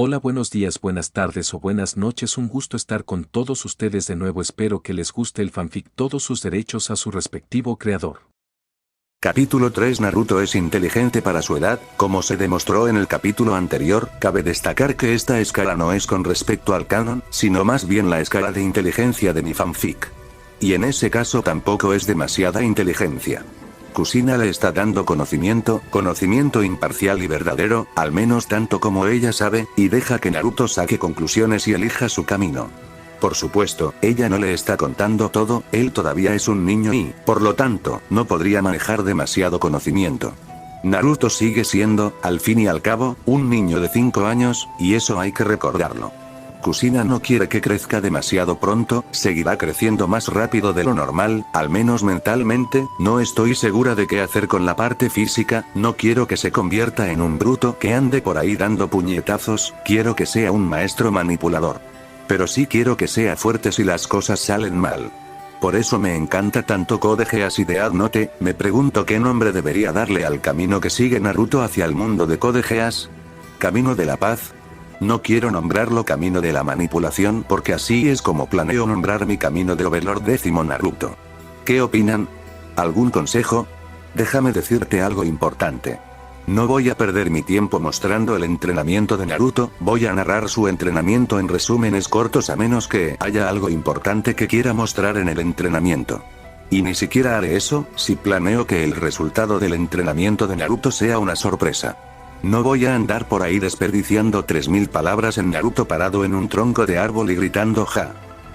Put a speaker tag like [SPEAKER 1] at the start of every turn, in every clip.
[SPEAKER 1] Hola, buenos días, buenas tardes o buenas noches, un gusto estar con todos ustedes de nuevo, espero que les guste el fanfic, todos sus derechos a su respectivo creador.
[SPEAKER 2] Capítulo 3 Naruto es inteligente para su edad, como se demostró en el capítulo anterior, cabe destacar que esta escala no es con respecto al canon, sino más bien la escala de inteligencia de mi fanfic. Y en ese caso tampoco es demasiada inteligencia. Kushina le está dando conocimiento imparcial y verdadero, al menos tanto como ella sabe, y deja que Naruto saque conclusiones y elija su camino. Por supuesto, ella no le está contando todo, él todavía es un niño y, por lo tanto, no podría manejar demasiado conocimiento. Naruto sigue siendo, al fin y al cabo, un niño de 5 años, y eso hay que recordarlo. Kushina no quiere que crezca demasiado pronto, seguirá creciendo más rápido de lo normal, al menos mentalmente, no estoy segura de qué hacer con la parte física, no quiero que se convierta en un bruto que ande por ahí dando puñetazos, quiero que sea un maestro manipulador. Pero sí quiero que sea fuerte si las cosas salen mal. Por eso me encanta tanto Code Geass y Death Note, me pregunto qué nombre debería darle al camino que sigue Naruto hacia el mundo de Code Geass. ¿Camino de la paz? No quiero nombrarlo camino de la manipulación porque así es como planeo nombrar mi camino de Overlord Décimo Naruto. ¿Qué opinan? ¿Algún consejo? Déjame decirte algo importante. No voy a perder mi tiempo mostrando el entrenamiento de Naruto, voy a narrar su entrenamiento en resúmenes cortos a menos que haya algo importante que quiera mostrar en el entrenamiento. Y ni siquiera haré eso, si planeo que el resultado del entrenamiento de Naruto sea una sorpresa. No voy a andar por ahí desperdiciando 3000 palabras en Naruto parado en un tronco de árbol y gritando ja.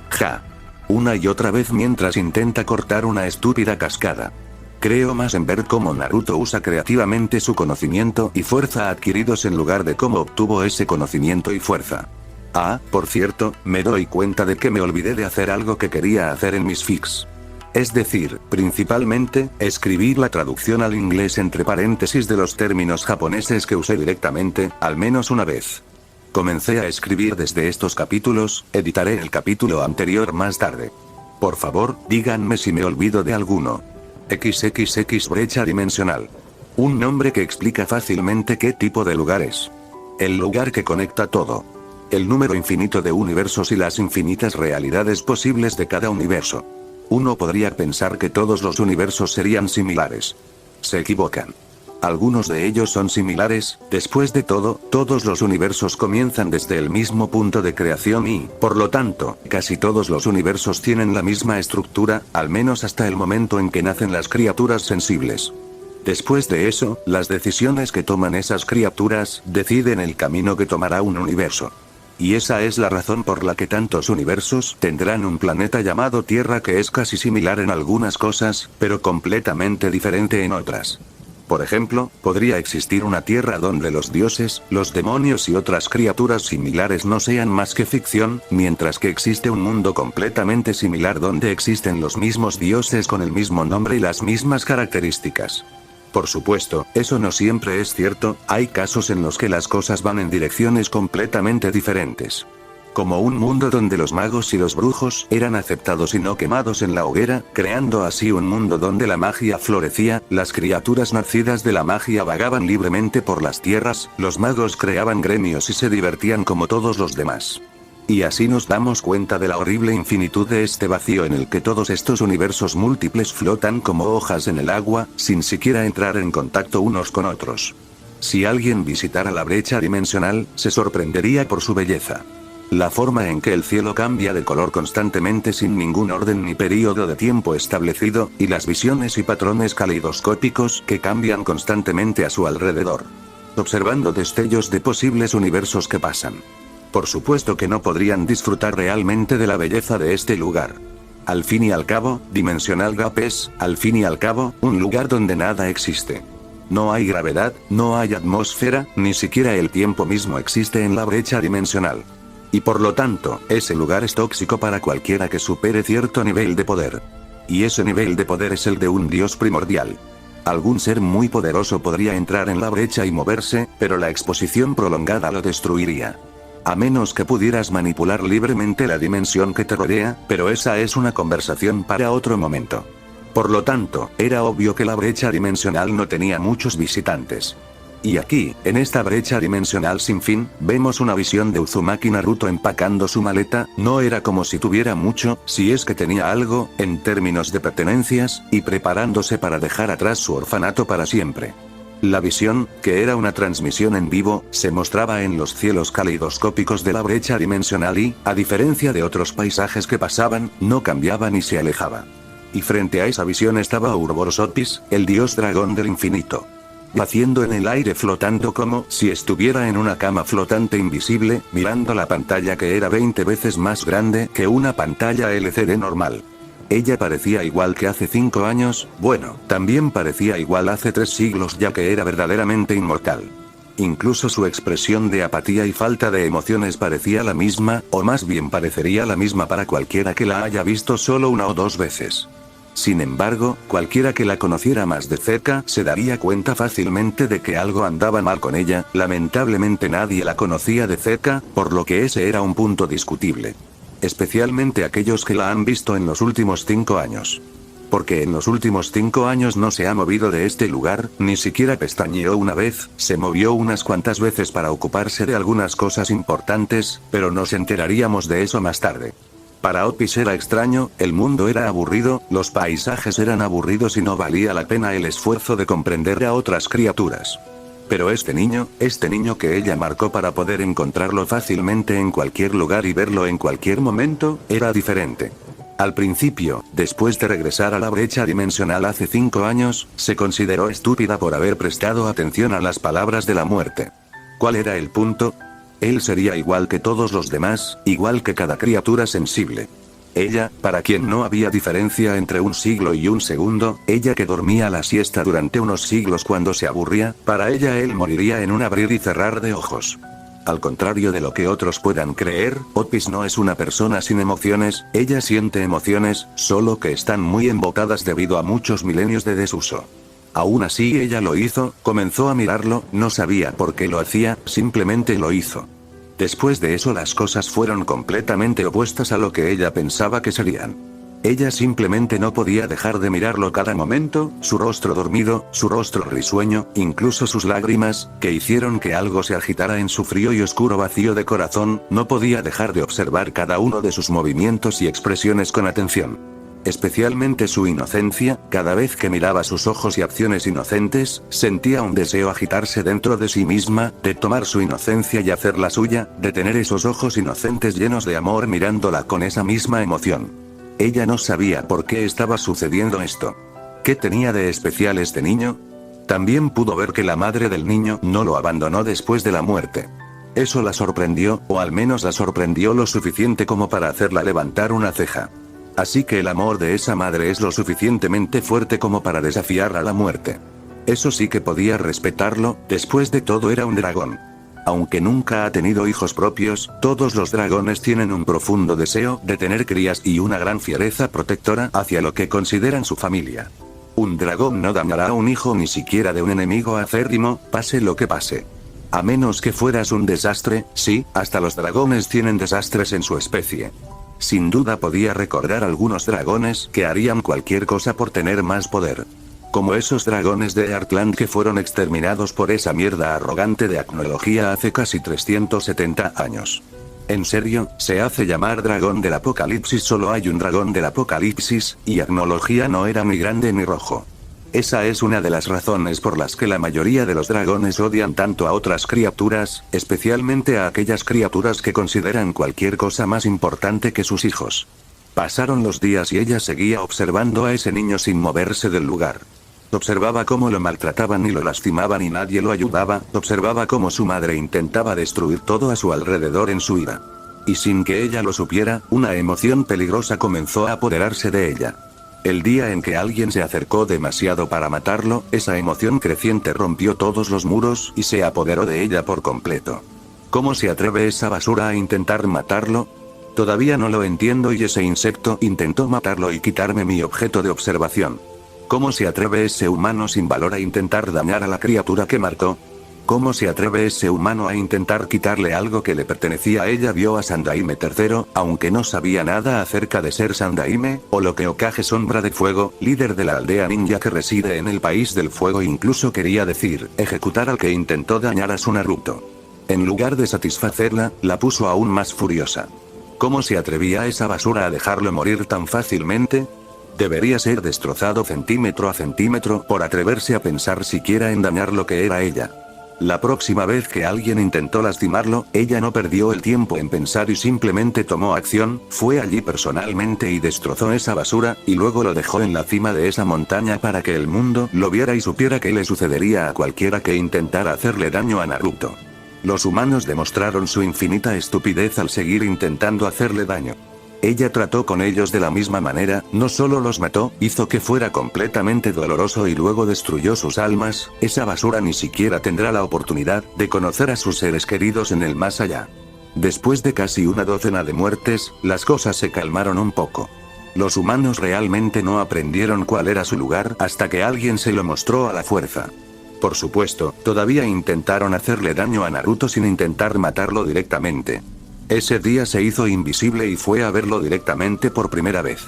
[SPEAKER 2] Ja. Una y otra vez mientras intenta cortar una estúpida cascada. Creo más en ver cómo Naruto usa creativamente su conocimiento y fuerza adquiridos en lugar de cómo obtuvo ese conocimiento y fuerza. Ah, por cierto, me doy cuenta de que me olvidé de hacer algo que quería hacer en mis fics. Es decir, principalmente, escribir la traducción al inglés entre paréntesis de los términos japoneses que usé directamente, al menos una vez. Comencé a escribir desde estos capítulos, editaré el capítulo anterior más tarde. Por favor, díganme si me olvido de alguno. XXX brecha dimensional. Un nombre que explica fácilmente qué tipo de lugar es. El lugar que conecta todo. El número infinito de universos y las infinitas realidades posibles de cada universo. Uno podría pensar que todos los universos serían similares. Se equivocan. Algunos de ellos son similares, después de todo, todos los universos comienzan desde el mismo punto de creación y, por lo tanto, casi todos los universos tienen la misma estructura, al menos hasta el momento en que nacen las criaturas sensibles. Después de eso, las decisiones que toman esas criaturas, deciden el camino que tomará un universo. Y esa es la razón por la que tantos universos tendrán un planeta llamado Tierra que es casi similar en algunas cosas, pero completamente diferente en otras. Por ejemplo, podría existir una Tierra donde los dioses, los demonios y otras criaturas similares no sean más que ficción, mientras que existe un mundo completamente similar donde existen los mismos dioses con el mismo nombre y las mismas características. Por supuesto, eso no siempre es cierto, hay casos en los que las cosas van en direcciones completamente diferentes. Como un mundo donde los magos y los brujos eran aceptados y no quemados en la hoguera, creando así un mundo donde la magia florecía, las criaturas nacidas de la magia vagaban libremente por las tierras, los magos creaban gremios y se divertían como todos los demás. Y así nos damos cuenta de la horrible infinitud de este vacío en el que todos estos universos múltiples flotan como hojas en el agua, sin siquiera entrar en contacto unos con otros. Si alguien visitara la brecha dimensional, se sorprendería por su belleza. La forma en que el cielo cambia de color constantemente sin ningún orden ni período de tiempo establecido, y las visiones y patrones caleidoscópicos que cambian constantemente a su alrededor. Observando destellos de posibles universos que pasan. Por supuesto que no podrían disfrutar realmente de la belleza de este lugar. Al fin y al cabo, Dimensional Gap es, al fin y al cabo, un lugar donde nada existe. No hay gravedad, no hay atmósfera, ni siquiera el tiempo mismo existe en la brecha dimensional. Y por lo tanto, ese lugar es tóxico para cualquiera que supere cierto nivel de poder. Y ese nivel de poder es el de un dios primordial. Algún ser muy poderoso podría entrar en la brecha y moverse, pero la exposición prolongada lo destruiría. A menos que pudieras manipular libremente la dimensión que te rodea, pero esa es una conversación para otro momento. Por lo tanto, era obvio que la brecha dimensional no tenía muchos visitantes. Y aquí, en esta brecha dimensional sin fin, vemos una visión de Uzumaki Naruto empacando su maleta. No era como si tuviera mucho, si es que tenía algo, en términos de pertenencias, y preparándose para dejar atrás su orfanato para siempre. La visión, que era una transmisión en vivo, se mostraba en los cielos caleidoscópicos de la brecha dimensional y, a diferencia de otros paisajes que pasaban, no cambiaba ni se alejaba. Y frente a esa visión estaba Ouroboros Otis, el dios dragón del infinito. Yaciendo en el aire flotando como si estuviera en una cama flotante invisible, mirando la pantalla que era 20 veces más grande que una pantalla LCD normal. Ella parecía igual que hace 5 años, bueno, también parecía igual hace 3 siglos ya que era verdaderamente inmortal. Incluso su expresión de apatía y falta de emociones parecía la misma, o más bien parecería la misma para cualquiera que la haya visto solo 1 o 2 veces. Sin embargo, cualquiera que la conociera más de cerca se daría cuenta fácilmente de que algo andaba mal con ella. Lamentablemente nadie la conocía de cerca, por lo que ese era un punto discutible. Especialmente aquellos que la han visto en los últimos 5 años. Porque en los últimos 5 años no se ha movido de este lugar, ni siquiera pestañeó una vez, se movió unas cuantas veces para ocuparse de algunas cosas importantes, pero nos enteraríamos de eso más tarde. Para Otis era extraño, el mundo era aburrido, los paisajes eran aburridos y no valía la pena el esfuerzo de comprender a otras criaturas. Pero este niño que ella marcó para poder encontrarlo fácilmente en cualquier lugar y verlo en cualquier momento, era diferente. Al principio, después de regresar a la brecha dimensional hace 5 años, se consideró estúpida por haber prestado atención a las palabras de la muerte. ¿Cuál era el punto? Él sería igual que todos los demás, igual que cada criatura sensible. Ella, para quien no había diferencia entre un siglo y un segundo, ella que dormía la siesta durante unos siglos cuando se aburría, para ella él moriría en un abrir y cerrar de ojos. Al contrario de lo que otros puedan creer, Otis no es una persona sin emociones, ella siente emociones, solo que están muy embotadas debido a muchos milenios de desuso. Aún así ella lo hizo, comenzó a mirarlo, no sabía por qué lo hacía, simplemente lo hizo. Después de eso las cosas fueron completamente opuestas a lo que ella pensaba que serían. Ella simplemente no podía dejar de mirarlo cada momento, su rostro dormido, su rostro risueño, incluso sus lágrimas, que hicieron que algo se agitara en su frío y oscuro vacío de corazón, no podía dejar de observar cada uno de sus movimientos y expresiones con atención. Especialmente su inocencia, cada vez que miraba sus ojos y acciones inocentes, sentía un deseo agitarse dentro de sí misma, de tomar su inocencia y hacerla suya, de tener esos ojos inocentes llenos de amor mirándola con esa misma emoción. Ella no sabía por qué estaba sucediendo esto. ¿Qué tenía de especial este niño? También pudo ver que la madre del niño no lo abandonó después de la muerte. Eso la sorprendió, o al menos la sorprendió lo suficiente como para hacerla levantar una ceja. Así que el amor de esa madre es lo suficientemente fuerte como para desafiar a la muerte. Eso sí que podía respetarlo, después de todo era un dragón. Aunque nunca ha tenido hijos propios, todos los dragones tienen un profundo deseo de tener crías y una gran fiereza protectora hacia lo que consideran su familia. Un dragón no dañará a un hijo ni siquiera de un enemigo acérrimo, pase lo que pase. A menos que fueras un desastre, sí, hasta los dragones tienen desastres en su especie. Sin duda podía recordar algunos dragones que harían cualquier cosa por tener más poder. Como esos dragones de Heartland que fueron exterminados por esa mierda arrogante de Acnología hace casi 370 años. En serio, se hace llamar dragón del apocalipsis, solo hay un dragón del apocalipsis, y Acnología no era ni grande ni rojo. Esa es una de las razones por las que la mayoría de los dragones odian tanto a otras criaturas, especialmente a aquellas criaturas que consideran cualquier cosa más importante que sus hijos. Pasaron los días y ella seguía observando a ese niño sin moverse del lugar. Observaba cómo lo maltrataban y lo lastimaban y nadie lo ayudaba, observaba cómo su madre intentaba destruir todo a su alrededor en su ira. Y sin que ella lo supiera, una emoción peligrosa comenzó a apoderarse de ella. El día en que alguien se acercó demasiado para matarlo, esa emoción creciente rompió todos los muros y se apoderó de ella por completo. ¿Cómo se atreve esa basura a intentar matarlo? Todavía no lo entiendo y ese insecto intentó matarlo y quitarme mi objeto de observación. ¿Cómo se atreve ese humano sin valor a intentar dañar a la criatura que marcó? ¿Cómo se atreve ese humano a intentar quitarle algo que le pertenecía a ella? Vio a Sandaime III, aunque no sabía nada acerca de ser Sandaime, o lo que Hokage Sombra de Fuego, líder de la aldea ninja que reside en el país del fuego, incluso quería decir, ejecutar al que intentó dañar a su Naruto. En lugar de satisfacerla, la puso aún más furiosa. ¿Cómo se atrevía esa basura a dejarlo morir tan fácilmente? Debería ser destrozado centímetro a centímetro por atreverse a pensar siquiera en dañar lo que era ella. La próxima vez que alguien intentó lastimarlo, ella no perdió el tiempo en pensar y simplemente tomó acción, fue allí personalmente y destrozó esa basura, y luego lo dejó en la cima de esa montaña para que el mundo lo viera y supiera qué le sucedería a cualquiera que intentara hacerle daño a Naruto. Los humanos demostraron su infinita estupidez al seguir intentando hacerle daño. Ella trató con ellos de la misma manera, no solo los mató, hizo que fuera completamente doloroso y luego destruyó sus almas. Esa basura ni siquiera tendrá la oportunidad de conocer a sus seres queridos en el más allá. Después de casi una docena de muertes, las cosas se calmaron un poco. Los humanos realmente no aprendieron cuál era su lugar hasta que alguien se lo mostró a la fuerza. Por supuesto, todavía intentaron hacerle daño a Naruto sin intentar matarlo directamente. Ese día se hizo invisible y fue a verlo directamente por primera vez.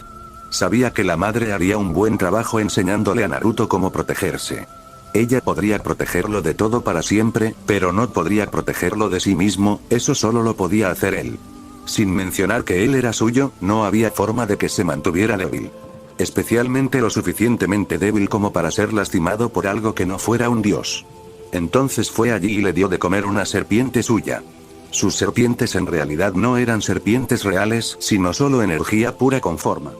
[SPEAKER 2] Sabía que la madre haría un buen trabajo enseñándole a Naruto cómo protegerse. Ella podría protegerlo de todo para siempre, pero no podría protegerlo de sí mismo, eso solo lo podía hacer él. Sin mencionar que él era suyo, no había forma de que se mantuviera débil. Especialmente lo suficientemente débil como para ser lastimado por algo que no fuera un dios. Entonces fue allí y le dio de comer una serpiente suya. Sus serpientes en realidad no eran serpientes reales, sino solo energía pura con forma.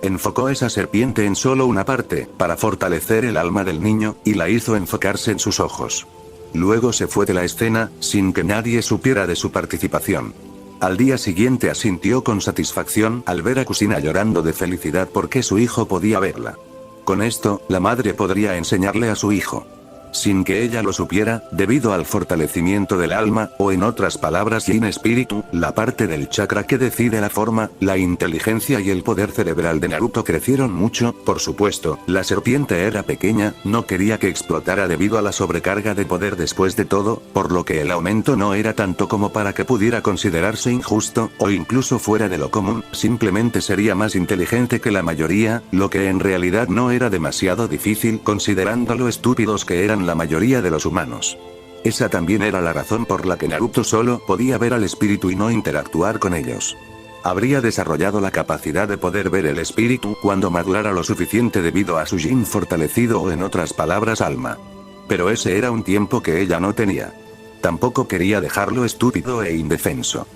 [SPEAKER 2] Enfocó esa serpiente en solo una parte, para fortalecer el alma del niño, y la hizo enfocarse en sus ojos. Luego se fue de la escena, sin que nadie supiera de su participación. Al día siguiente asintió con satisfacción al ver a Kushina llorando de felicidad porque su hijo podía verla. Con esto, la madre podría enseñarle a su hijo. Sin que ella lo supiera, debido al fortalecimiento del alma, o en otras palabras Yin espíritu, la parte del chakra que decide la forma, la inteligencia y el poder cerebral de Naruto crecieron mucho. Por supuesto, la serpiente era pequeña, no quería que explotara debido a la sobrecarga de poder después de todo, por lo que el aumento no era tanto como para que pudiera considerarse injusto, o incluso fuera de lo común, simplemente sería más inteligente que la mayoría, lo que en realidad no era demasiado difícil considerando lo estúpidos que eran la mayoría de los humanos. Esa también era la razón por la que Naruto solo podía ver al espíritu y no interactuar con ellos. Habría desarrollado la capacidad de poder ver el espíritu cuando madurara lo suficiente debido a su yin fortalecido o en otras palabras alma. Pero ese era un tiempo que ella no tenía. Tampoco quería dejarlo estúpido e indefenso.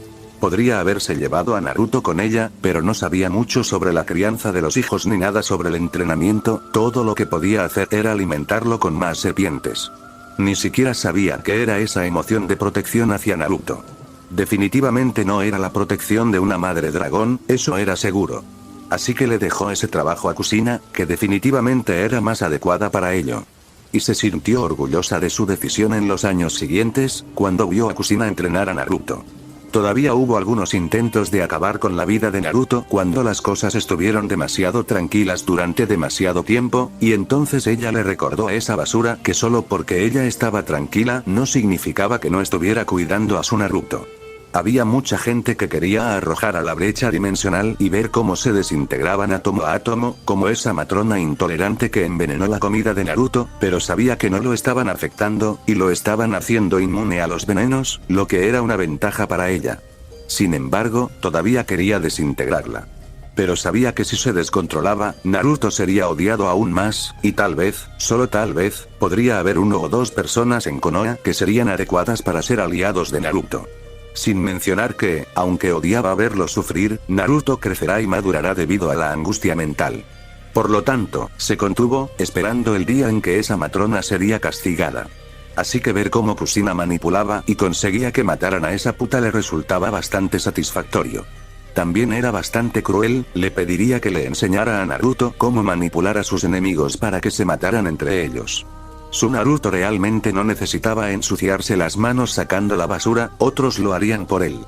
[SPEAKER 2] Podría haberse llevado a Naruto con ella, pero no sabía mucho sobre la crianza de los hijos ni nada sobre el entrenamiento, todo lo que podía hacer era alimentarlo con más serpientes. Ni siquiera sabía qué era esa emoción de protección hacia Naruto. Definitivamente no era la protección de una madre dragón, eso era seguro. Así que le dejó ese trabajo a Kushina, que definitivamente era más adecuada para ello. Y se sintió orgullosa de su decisión en los años siguientes, cuando vio a Kushina entrenar a Naruto. Todavía hubo algunos intentos de acabar con la vida de Naruto cuando las cosas estuvieron demasiado tranquilas durante demasiado tiempo, y entonces ella le recordó a esa basura que solo porque ella estaba tranquila no significaba que no estuviera cuidando a su Naruto. Había mucha gente que quería arrojar a la brecha dimensional y ver cómo se desintegraban átomo a átomo, como esa matrona intolerante que envenenó la comida de Naruto, pero sabía que no lo estaban afectando, y lo estaban haciendo inmune a los venenos, lo que era una ventaja para ella. Sin embargo, todavía quería desintegrarla. Pero sabía que si se descontrolaba, Naruto sería odiado aún más, y tal vez, solo tal vez, podría haber 1 o 2 personas en Konoha que serían adecuadas para ser aliados de Naruto. Sin mencionar que, aunque odiaba verlo sufrir, Naruto crecerá y madurará debido a la angustia mental. Por lo tanto, se contuvo, esperando el día en que esa matrona sería castigada. Así que ver cómo Kushina manipulaba y conseguía que mataran a esa puta le resultaba bastante satisfactorio. También era bastante cruel, le pediría que le enseñara a Naruto cómo manipular a sus enemigos para que se mataran entre ellos. Su Naruto realmente no necesitaba ensuciarse las manos sacando la basura, otros lo harían por él.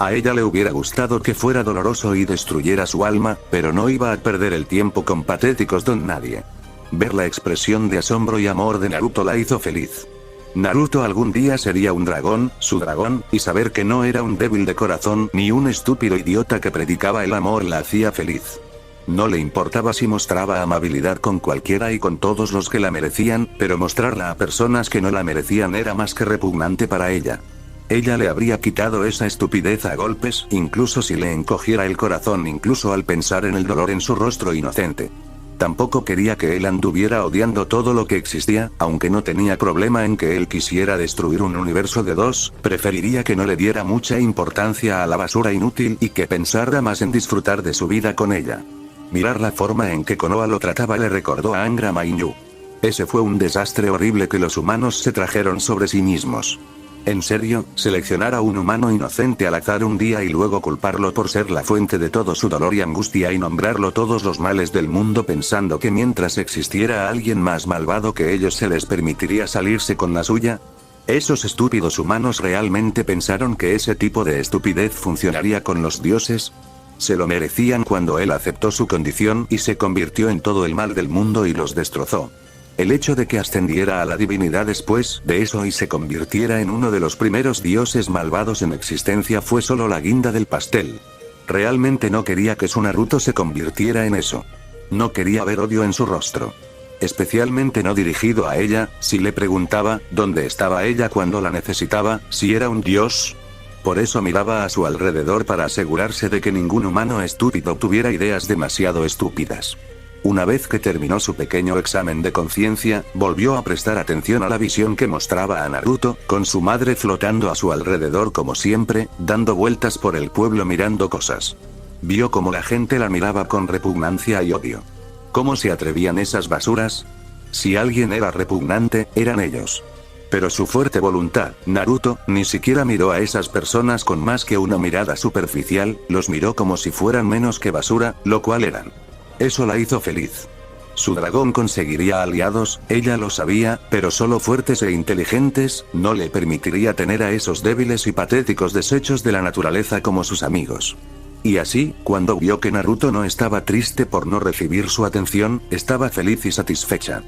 [SPEAKER 2] A ella le hubiera gustado que fuera doloroso y destruyera su alma, pero no iba a perder el tiempo con patéticos don nadie. Ver la expresión de asombro y amor de Naruto la hizo feliz. Naruto algún día sería un dragón, su dragón, y saber que no era un débil de corazón ni un estúpido idiota que predicaba el amor la hacía feliz. No le importaba si mostraba amabilidad con cualquiera y con todos los que la merecían, pero mostrarla a personas que no la merecían era más que repugnante para ella. Ella le habría quitado esa estupidez a golpes, incluso si le encogiera el corazón, incluso al pensar en el dolor en su rostro inocente. Tampoco quería que él anduviera odiando todo lo que existía, aunque no tenía problema en que él quisiera destruir un universo de dos, preferiría que no le diera mucha importancia a la basura inútil y que pensara más en disfrutar de su vida con ella. Mirar la forma en que Konoha lo trataba le recordó a Angra Mainyu. Ese fue un desastre horrible que los humanos se trajeron sobre sí mismos. En serio, seleccionar a un humano inocente al azar un día y luego culparlo por ser la fuente de todo su dolor y angustia y nombrarlo todos los males del mundo pensando que mientras existiera alguien más malvado que ellos se les permitiría salirse con la suya. ¿Esos estúpidos humanos realmente pensaron que ese tipo de estupidez funcionaría con los dioses? Se lo merecían cuando él aceptó su condición y se convirtió en todo el mal del mundo y los destrozó. El hecho de que ascendiera a la divinidad después de eso y se convirtiera en uno de los primeros dioses malvados en existencia fue solo la guinda del pastel. Realmente no quería que su Naruto se convirtiera en eso. No quería ver odio en su rostro. Especialmente no dirigido a ella, si le preguntaba, ¿dónde estaba ella cuando la necesitaba, si era un dios? Por eso miraba a su alrededor para asegurarse de que ningún humano estúpido tuviera ideas demasiado estúpidas. Una vez que terminó su pequeño examen de conciencia, volvió a prestar atención a la visión que mostraba a Naruto, con su madre flotando a su alrededor como siempre, dando vueltas por el pueblo mirando cosas. Vio cómo la gente la miraba con repugnancia y odio. ¿Cómo se atrevían esas basuras? Si alguien era repugnante, eran ellos. Pero su fuerte voluntad, Naruto, ni siquiera miró a esas personas con más que una mirada superficial, los miró como si fueran menos que basura, lo cual eran. Eso la hizo feliz. Su dragón conseguiría aliados, ella lo sabía, pero solo fuertes e inteligentes, no le permitiría tener a esos débiles y patéticos desechos de la naturaleza como sus amigos. Y así, cuando vio que Naruto no estaba triste por no recibir su atención, estaba feliz y satisfecha.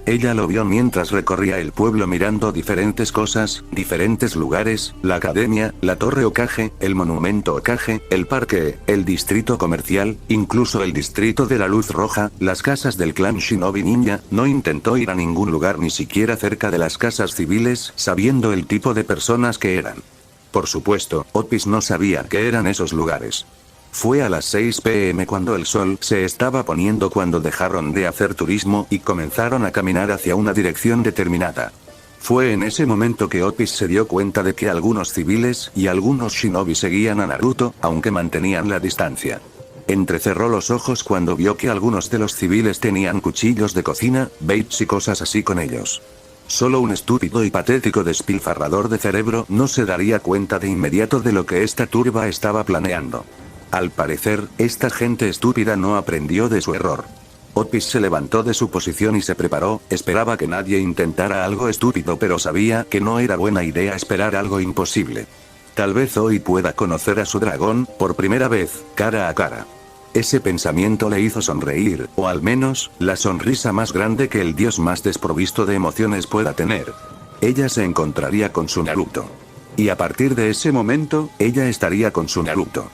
[SPEAKER 2] Ella lo vio mientras recorría el pueblo mirando diferentes cosas, diferentes lugares, la academia, la torre Hokage, el monumento Hokage, el parque, el distrito comercial, incluso el distrito de la luz roja, las casas del clan Shinobi Ninja. No intentó ir a ningún lugar ni siquiera cerca de las casas civiles, sabiendo el tipo de personas que eran. Por supuesto, Otis no sabía qué eran esos lugares. Fue a las 6 p.m. cuando el sol se estaba poniendo cuando dejaron de hacer turismo y comenzaron a caminar hacia una dirección determinada. Fue en ese momento que Otis se dio cuenta de que algunos civiles y algunos shinobi seguían a Naruto, aunque mantenían la distancia. Entrecerró los ojos cuando vio que algunos de los civiles tenían cuchillos de cocina, baits y cosas así con ellos. Solo un estúpido y patético despilfarrador de cerebro no se daría cuenta de inmediato de lo que esta turba estaba planeando. Al parecer, esta gente estúpida no aprendió de su error. Otis se levantó de su posición y se preparó, esperaba que nadie intentara algo estúpido pero sabía que no era buena idea esperar algo imposible. Tal vez hoy pueda conocer a su dragón, por primera vez, cara a cara. Ese pensamiento le hizo sonreír, o al menos, la sonrisa más grande que el dios más desprovisto de emociones pueda tener. Ella se encontraría con su Naruto. Y a partir de ese momento, ella estaría con su Naruto,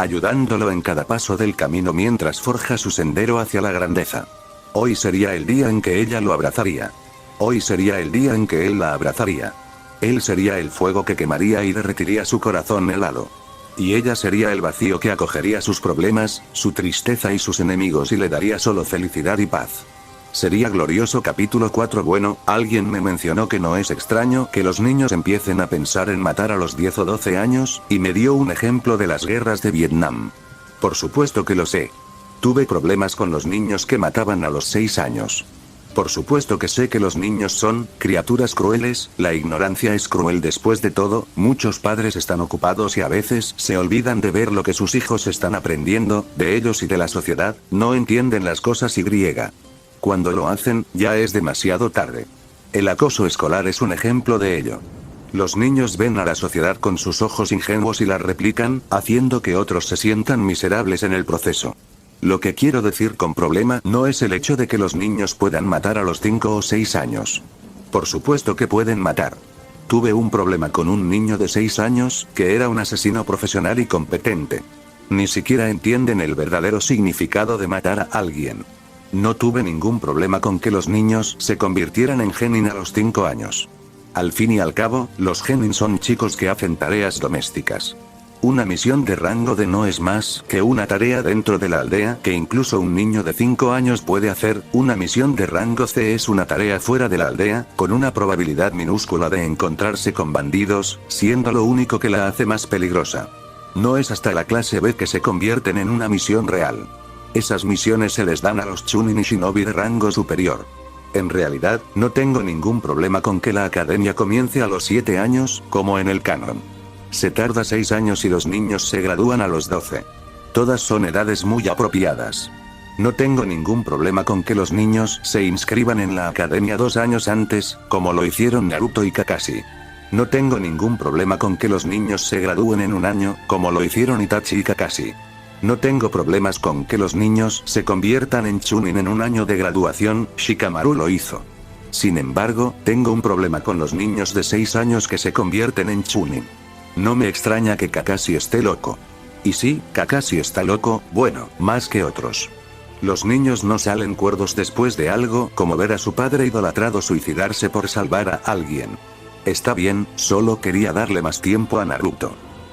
[SPEAKER 2] ayudándolo en cada paso del camino mientras forja su sendero hacia la grandeza. Hoy sería el día en que ella lo abrazaría. Hoy sería el día en que él la abrazaría. Él sería el fuego que quemaría y derretiría su corazón helado. Y ella sería el vacío que acogería sus problemas, su tristeza y sus enemigos y le daría solo felicidad y paz. Sería glorioso. Capítulo 4. Bueno, alguien me mencionó que no es extraño que los niños empiecen a pensar en matar a los 10 o 12 años, y me dio un ejemplo de las guerras de Vietnam. Por supuesto que lo sé. Tuve problemas con los niños que mataban a los 6 años. Por supuesto que sé que los niños son criaturas crueles, la ignorancia es cruel después de todo, muchos padres están ocupados y a veces se olvidan de ver lo que sus hijos están aprendiendo, de ellos y de la sociedad, no entienden las cosas y cuando lo hacen, ya es demasiado tarde. El acoso escolar es un ejemplo de ello. Los niños ven a la sociedad con sus ojos ingenuos y la replican, haciendo que otros se sientan miserables en el proceso. Lo que quiero decir con problema no es el hecho de que los niños puedan matar a los 5 o 6 años. Por supuesto que pueden matar. Tuve un problema con un niño de 6 años, que era un asesino profesional y competente. Ni siquiera entienden el verdadero significado de matar a alguien. No tuve ningún problema con que los niños se convirtieran en genin a los 5 años. Al fin y al cabo, los genin son chicos que hacen tareas domésticas. Una misión de rango D no es más que una tarea dentro de la aldea que incluso un niño de 5 años puede hacer. Una misión de rango C es una tarea fuera de la aldea, con una probabilidad minúscula de encontrarse con bandidos, siendo lo único que la hace más peligrosa. No es hasta la clase B que se convierten en una misión real. Esas misiones se les dan a los chunin y shinobi de rango superior. En realidad, no tengo ningún problema con que la academia comience a los 7 años, como en el canon. Se tarda 6 años y los niños se gradúan a los 12. Todas son edades muy apropiadas. No tengo ningún problema con que los niños se inscriban en la academia 2 años antes, como lo hicieron Naruto y Kakashi. No tengo ningún problema con que los niños se gradúen en un año, como lo hicieron Itachi y Kakashi. No tengo problemas con que los niños se conviertan en chunin en un año de graduación, Shikamaru lo hizo. Sin embargo, tengo un problema con los niños de 6 años que se convierten en chunin. No me extraña que Kakashi esté loco. Y sí, Kakashi está loco, bueno, más que otros. Los niños no salen cuerdos después de algo como ver a su padre idolatrado suicidarse por salvar a alguien. Está bien, solo quería darle más tiempo a Naruto.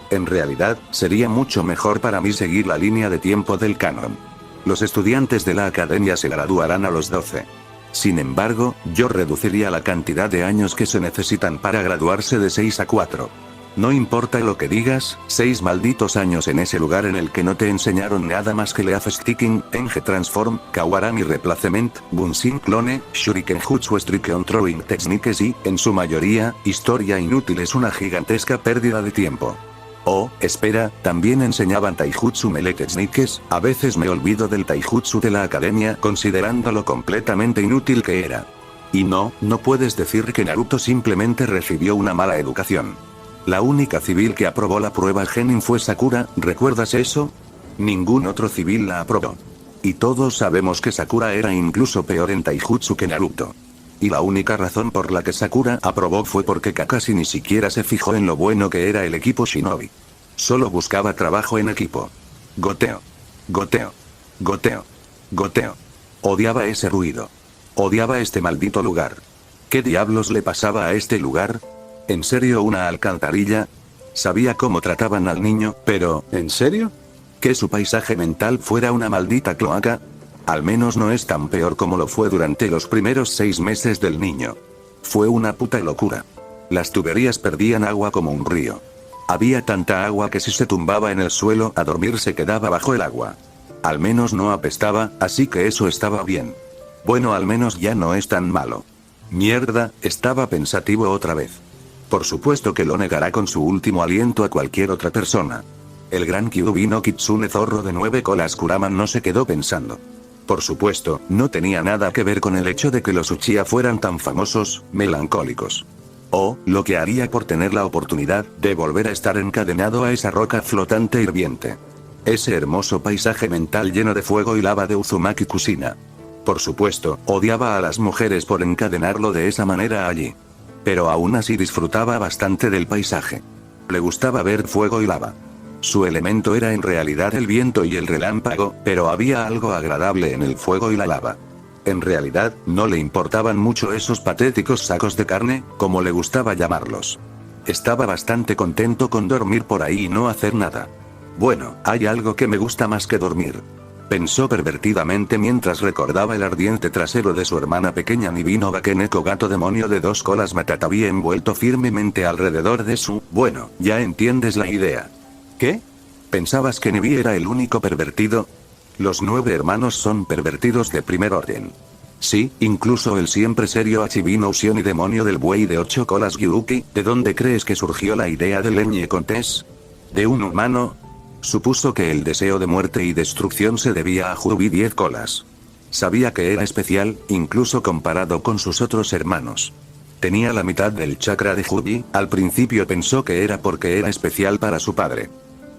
[SPEAKER 2] En realidad, sería mucho mejor para mí seguir la línea de tiempo del canon. Los estudiantes de la academia se graduarán a los 12. Sin embargo, yo reduciría la cantidad de años que se necesitan para graduarse de 6 a 4. No importa lo que digas, 6 malditos años en ese lugar en el que no te enseñaron nada más que Leaf Sticking, Enge Transform, Kawarami Replacement, Bunshin Clone, Shuriken Jutsu Strike on Throwing Techniques y, en su mayoría, historia inútil es una gigantesca pérdida de tiempo. Oh, espera, también enseñaban Taijutsu Melee Techniques, a veces me olvido del Taijutsu de la academia considerando lo completamente inútil que era. Y no puedes decir que Naruto simplemente recibió una mala educación. La única civil que aprobó la prueba genin fue Sakura, ¿recuerdas eso? Ningún otro civil la aprobó. Y todos sabemos que Sakura era incluso peor en Taijutsu que Naruto. Y la única razón por la que Sakura aprobó fue porque Kakashi ni siquiera se fijó en lo bueno que era el equipo shinobi. Solo buscaba trabajo en equipo. Goteo. Goteo. Goteo. Goteo. Odiaba ese ruido. Odiaba este maldito lugar. ¿Qué diablos le pasaba a este lugar? ¿En serio una alcantarilla? Sabía cómo trataban al niño, pero, ¿en serio? ¿Que su paisaje mental fuera una maldita cloaca? Al menos no es tan peor como lo fue durante los primeros 6 meses del niño. Fue una puta locura. Las tuberías perdían agua como un río. Había tanta agua que si se tumbaba en el suelo a dormir se quedaba bajo el agua. Al menos no apestaba, así que eso estaba bien. Bueno, al menos ya no es tan malo. Mierda, estaba pensativo otra vez. Por supuesto que lo negará con su último aliento a cualquier otra persona. El gran Kyuubi no Kitsune zorro de 9 colas Kuraman no se quedó pensando. Por supuesto, no tenía nada que ver con el hecho de que los Uchiha fueran tan famosos, melancólicos. O, lo que haría por tener la oportunidad de volver a estar encadenado a esa roca flotante hirviente. Ese hermoso paisaje mental lleno de fuego y lava de Uzumaki Kushina. Por supuesto, odiaba a las mujeres por encadenarlo de esa manera allí. Pero aún así disfrutaba bastante del paisaje. Le gustaba ver fuego y lava. Su elemento era en realidad el viento y el relámpago, pero había algo agradable en el fuego y la lava. En realidad, no le importaban mucho esos patéticos sacos de carne, como le gustaba llamarlos. Estaba bastante contento con dormir por ahí y no hacer nada. Bueno, hay algo que me gusta más que dormir. Pensó pervertidamente mientras recordaba el ardiente trasero de su hermana pequeña Nibino Bakeneko gato demonio de 2 colas Matatabi envuelto firmemente alrededor de su... Bueno, ya entiendes la idea. ¿Qué? ¿Pensabas que Nibi era el único pervertido? Los 9 hermanos son pervertidos de primer orden. Sí, incluso el siempre serio Achibino Usion y demonio del buey de 8 colas Gyuuki. ¿De dónde crees que surgió la idea del Ennie Contes? ¿De un humano? Supuso que el deseo de muerte y destrucción se debía a Jubi 10 colas. Sabía que era especial, incluso comparado con sus otros hermanos. Tenía la mitad del chakra de Jubi, al principio pensó que era porque era especial para su padre.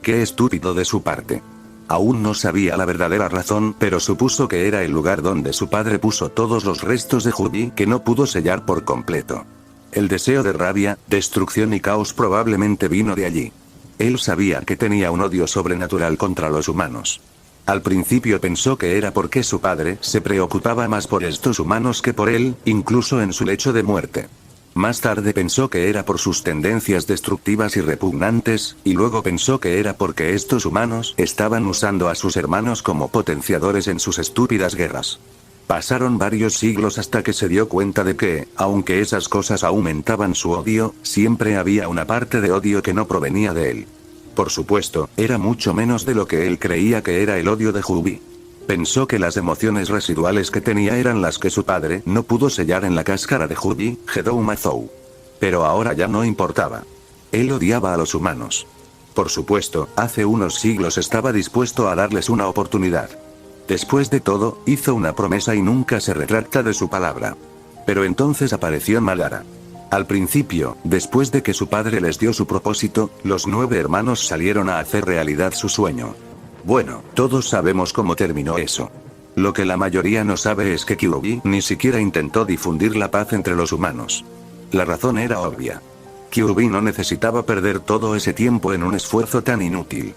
[SPEAKER 2] Qué estúpido de su parte. Aún no sabía la verdadera razón, pero supuso que era el lugar donde su padre puso todos los restos de Jubi que no pudo sellar por completo. El deseo de rabia, destrucción y caos probablemente vino de allí. Él sabía que tenía un odio sobrenatural contra los humanos. Al principio pensó que era porque su padre se preocupaba más por estos humanos que por él, incluso en su lecho de muerte. Más tarde pensó que era por sus tendencias destructivas y repugnantes, y luego pensó que era porque estos humanos estaban usando a sus hermanos como potenciadores en sus estúpidas guerras. Pasaron varios siglos hasta que se dio cuenta de que, aunque esas cosas aumentaban su odio, siempre había una parte de odio que no provenía de él. Por supuesto, era mucho menos de lo que él creía que era el odio de Jubi. Pensó que las emociones residuales que tenía eran las que su padre no pudo sellar en la cáscara de Jubi, Hedou Mazou. Pero ahora ya no importaba. Él odiaba a los humanos. Por supuesto, hace unos siglos estaba dispuesto a darles una oportunidad. Después de todo, hizo una promesa y nunca se retracta de su palabra. Pero entonces apareció Madara. Al principio, después de que su padre les dio su propósito, los 9 hermanos salieron a hacer realidad su sueño. Bueno, todos sabemos cómo terminó eso. Lo que la mayoría no sabe es que Kyuubi ni siquiera intentó difundir la paz entre los humanos. La razón era obvia. Kyuubi no necesitaba perder todo ese tiempo en un esfuerzo tan inútil.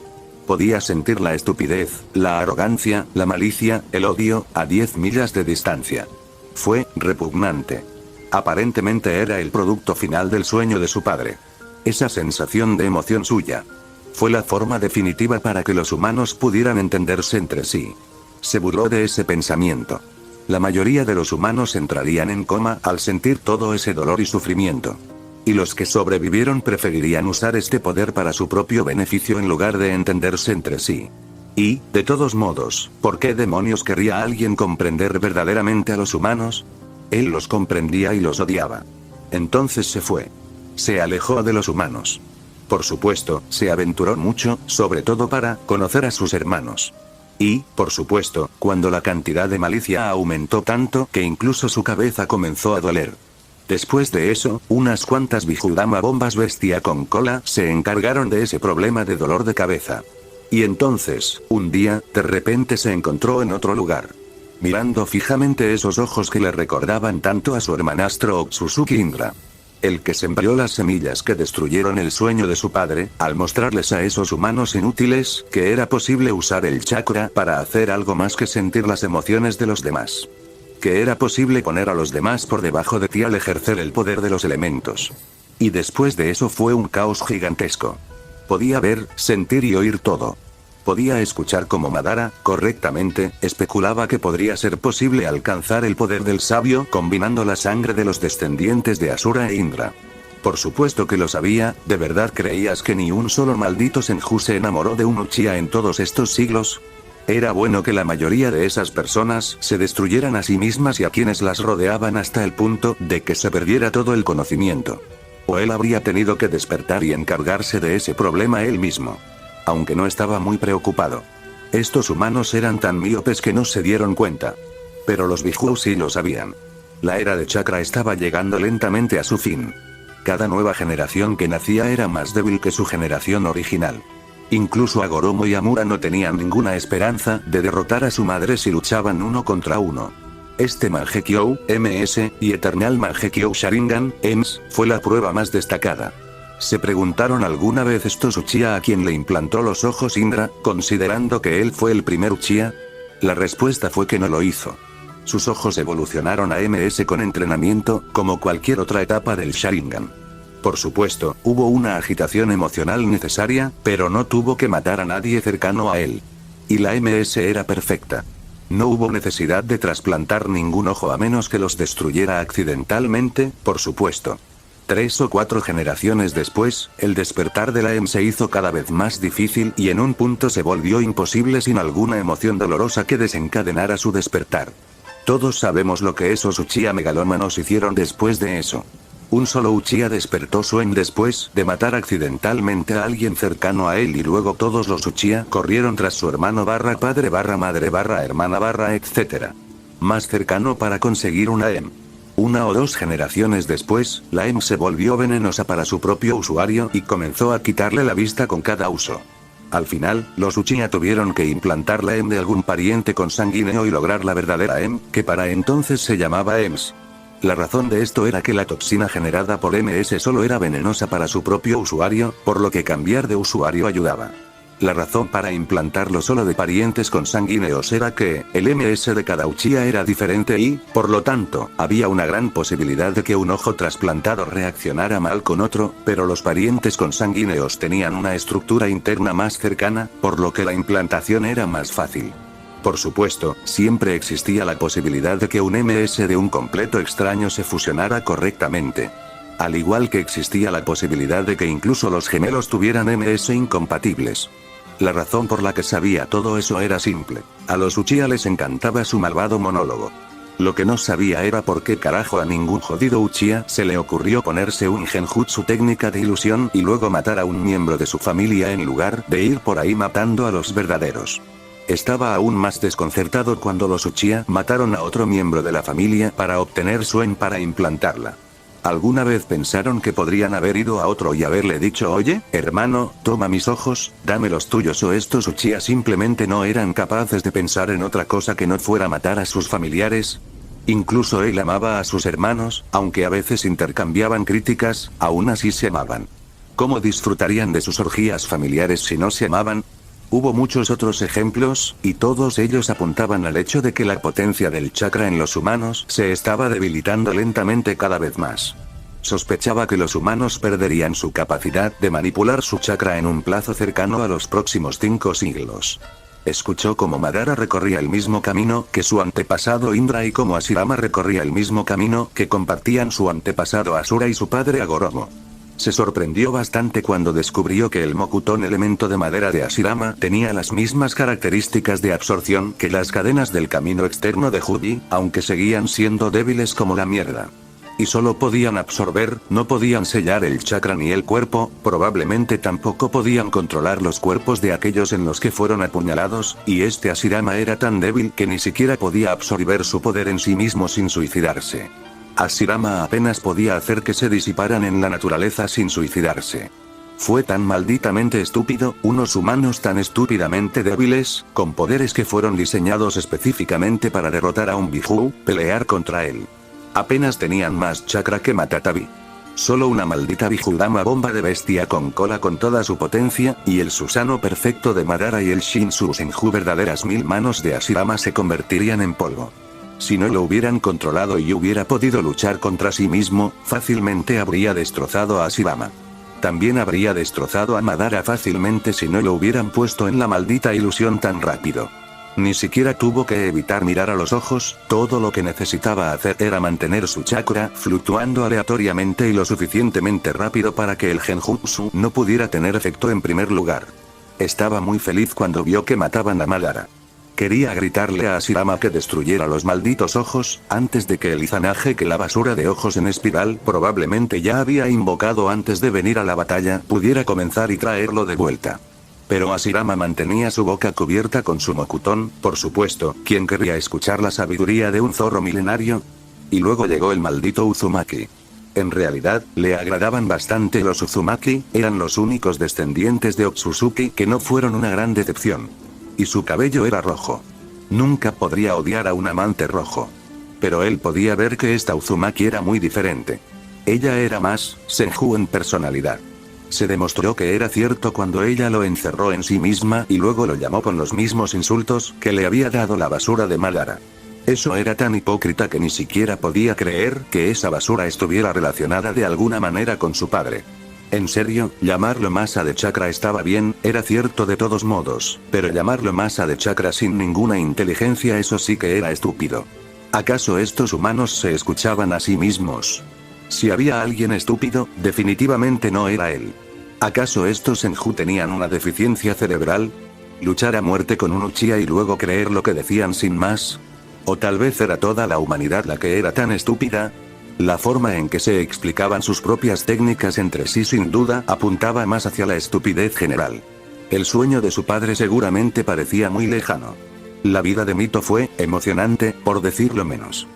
[SPEAKER 2] Podía sentir la estupidez, la arrogancia, la malicia, el odio, a 10 millas de distancia. Fue repugnante. Aparentemente era el producto final del sueño de su padre. Esa sensación de emoción suya fue la forma definitiva para que los humanos pudieran entenderse entre sí. Se burló de ese pensamiento. La mayoría de los humanos entrarían en coma al sentir todo ese dolor y sufrimiento. Y los que sobrevivieron preferirían usar este poder para su propio beneficio en lugar de entenderse entre sí. Y, de todos modos, ¿por qué demonios querría alguien comprender verdaderamente a los humanos? Él los comprendía y los odiaba. Entonces se fue. Se alejó de los humanos. Por supuesto, se aventuró mucho, sobre todo para conocer a sus hermanos. Y, por supuesto, cuando la cantidad de malicia aumentó tanto que incluso su cabeza comenzó a doler. Después de eso, unas cuantas Bijudama bombas bestia con cola se encargaron de ese problema de dolor de cabeza. Y entonces, un día, de repente se encontró en otro lugar. Mirando fijamente esos ojos que le recordaban tanto a su hermanastro Otsutsuki Indra. El que sembró las semillas que destruyeron el sueño de su padre, al mostrarles a esos humanos inútiles que era posible usar el chakra para hacer algo más que sentir las emociones de los demás. Que era posible poner a los demás por debajo de ti al ejercer el poder de los elementos. Y después de eso fue un caos gigantesco. Podía ver, sentir y oír todo. Podía escuchar como Madara, correctamente, especulaba que podría ser posible alcanzar el poder del sabio combinando la sangre de los descendientes de Asura e Indra. Por supuesto que lo sabía. ¿De verdad creías que ni un solo maldito Senju se enamoró de un Uchiha en todos estos siglos? Era bueno que la mayoría de esas personas se destruyeran a sí mismas y a quienes las rodeaban hasta el punto de que se perdiera todo el conocimiento. O él habría tenido que despertar y encargarse de ese problema él mismo. Aunque no estaba muy preocupado. Estos humanos eran tan míopes que no se dieron cuenta. Pero los Biju sí lo sabían. La era de chakra estaba llegando lentamente a su fin. Cada nueva generación que nacía era más débil que su generación original. Incluso Agoromo y Amura no tenían ninguna esperanza de derrotar a su madre si luchaban uno contra uno. Este Mangekyou, MS, y Eternal Mangekyou Sharingan, EMS, fue la prueba más destacada. ¿Se preguntaron alguna vez estos Uchiha a quien le implantó los ojos Indra, considerando que él fue el primer Uchiha? La respuesta fue que no lo hizo. Sus ojos evolucionaron a MS con entrenamiento, como cualquier otra etapa del Sharingan. Por supuesto, hubo una agitación emocional necesaria, pero no tuvo que matar a nadie cercano a él. Y la MS era perfecta. No hubo necesidad de trasplantar ningún ojo a menos que los destruyera accidentalmente, por supuesto. 3 o 4 generaciones después, el despertar de la EM se hizo cada vez más difícil y en un punto se volvió imposible sin alguna emoción dolorosa que desencadenara su despertar. Todos sabemos lo que esos Uchiha megalómanos hicieron después de eso. Un solo Uchiha despertó su EM después de matar accidentalmente a alguien cercano a él y luego todos los Uchiha corrieron tras su hermano barra padre barra madre barra hermana barra etc. Más cercano para conseguir una EM. 1 o 2 generaciones después, la EM se volvió venenosa para su propio usuario y comenzó a quitarle la vista con cada uso. Al final, los Uchiha tuvieron que implantar la EM de algún pariente consanguíneo y lograr la verdadera EM, que para entonces se llamaba EMS. La razón de esto era que la toxina generada por MS solo era venenosa para su propio usuario, por lo que cambiar de usuario ayudaba. La razón para implantarlo solo de parientes consanguíneos era que, el MS de cada Uchiha era diferente y, por lo tanto, había una gran posibilidad de que un ojo trasplantado reaccionara mal con otro, pero los parientes consanguíneos tenían una estructura interna más cercana, por lo que la implantación era más fácil. Por supuesto, siempre existía la posibilidad de que un MS de un completo extraño se fusionara correctamente. Al igual que existía la posibilidad de que incluso los gemelos tuvieran MS incompatibles. La razón por la que sabía todo eso era simple. A los Uchiha les encantaba su malvado monólogo. Lo que no sabía era por qué carajo a ningún jodido Uchiha se le ocurrió ponerse un genjutsu técnica de ilusión y luego matar a un miembro de su familia en lugar de ir por ahí matando a los verdaderos. Estaba aún más desconcertado cuando los Uchiha mataron a otro miembro de la familia para obtener su EM para implantarla. ¿Alguna vez pensaron que podrían haber ido a otro y haberle dicho, oye, hermano, toma mis ojos, dame los tuyos? O estos Uchiha simplemente no eran capaces de pensar en otra cosa que no fuera matar a sus familiares? Incluso él amaba a sus hermanos, aunque a veces intercambiaban críticas, aún así se amaban. ¿Cómo disfrutarían de sus orgías familiares si no se amaban? Hubo muchos otros ejemplos, y todos ellos apuntaban al hecho de que la potencia del chakra en los humanos se estaba debilitando lentamente cada vez más. Sospechaba que los humanos perderían su capacidad de manipular su chakra en un plazo cercano a los próximos 5 siglos. Escuchó cómo Madara recorría el mismo camino que su antepasado Indra y cómo Hashirama recorría el mismo camino que compartían su antepasado Asura y su padre Agoromo. Se sorprendió bastante cuando descubrió que el Mokuton, elemento de madera de Hashirama, tenía las mismas características de absorción que las cadenas del camino externo de Huji, aunque seguían siendo débiles como la mierda. Y solo podían absorber, no podían sellar el chakra ni el cuerpo, probablemente tampoco podían controlar los cuerpos de aquellos en los que fueron apuñalados, y este Hashirama era tan débil que ni siquiera podía absorber su poder en sí mismo sin suicidarse. Hashirama apenas podía hacer que se disiparan en la naturaleza sin suicidarse. Fue tan malditamente estúpido, unos humanos tan estúpidamente débiles, con poderes que fueron diseñados específicamente para derrotar a un Biju, pelear contra él. Apenas tenían más chakra que Matatabi. Solo una maldita Bijudama bomba de bestia con cola con toda su potencia, y el Susanoo perfecto de Madara y el Shinsu Senju verdaderas 1000 manos de Hashirama se convertirían en polvo. Si no lo hubieran controlado y hubiera podido luchar contra sí mismo, fácilmente habría destrozado a Hashirama. También habría destrozado a Madara fácilmente si no lo hubieran puesto en la maldita ilusión tan rápido. Ni siquiera tuvo que evitar mirar a los ojos, todo lo que necesitaba hacer era mantener su chakra fluctuando aleatoriamente y lo suficientemente rápido para que el genjutsu no pudiera tener efecto en primer lugar. Estaba muy feliz cuando vio que mataban a Madara. Quería gritarle a Hashirama que destruyera los malditos ojos, antes de que el Izanage, que la basura de ojos en espiral probablemente ya había invocado antes de venir a la batalla, pudiera comenzar y traerlo de vuelta. Pero Hashirama mantenía su boca cubierta con su Mokuton, por supuesto, ¿quién querría escuchar la sabiduría de un zorro milenario? Y luego llegó el maldito Uzumaki. En realidad, le agradaban bastante los Uzumaki, eran los únicos descendientes de Otsutsuki que no fueron una gran decepción. Y su cabello era rojo. Nunca podría odiar a un amante rojo. Pero él podía ver que esta Uzumaki era muy diferente. Ella era más Senju en personalidad. Se demostró que era cierto cuando ella lo encerró en sí misma y luego lo llamó con los mismos insultos que le había dado la basura de Madara. Eso era tan hipócrita que ni siquiera podía creer que esa basura estuviera relacionada de alguna manera con su padre. En serio, llamarlo masa de chakra estaba bien, era cierto de todos modos, pero llamarlo masa de chakra sin ninguna inteligencia, eso sí que era estúpido. ¿Acaso estos humanos se escuchaban a sí mismos? Si había alguien estúpido, definitivamente no era él. ¿Acaso estos Senju tenían una deficiencia cerebral? ¿Luchar a muerte con un Uchiha y luego creer lo que decían sin más? ¿O tal vez era toda la humanidad la que era tan estúpida? La forma en que se explicaban sus propias técnicas entre sí sin duda apuntaba más hacia la estupidez general. El sueño de su padre seguramente parecía muy lejano. La vida de Mito fue emocionante, por decirlo menos.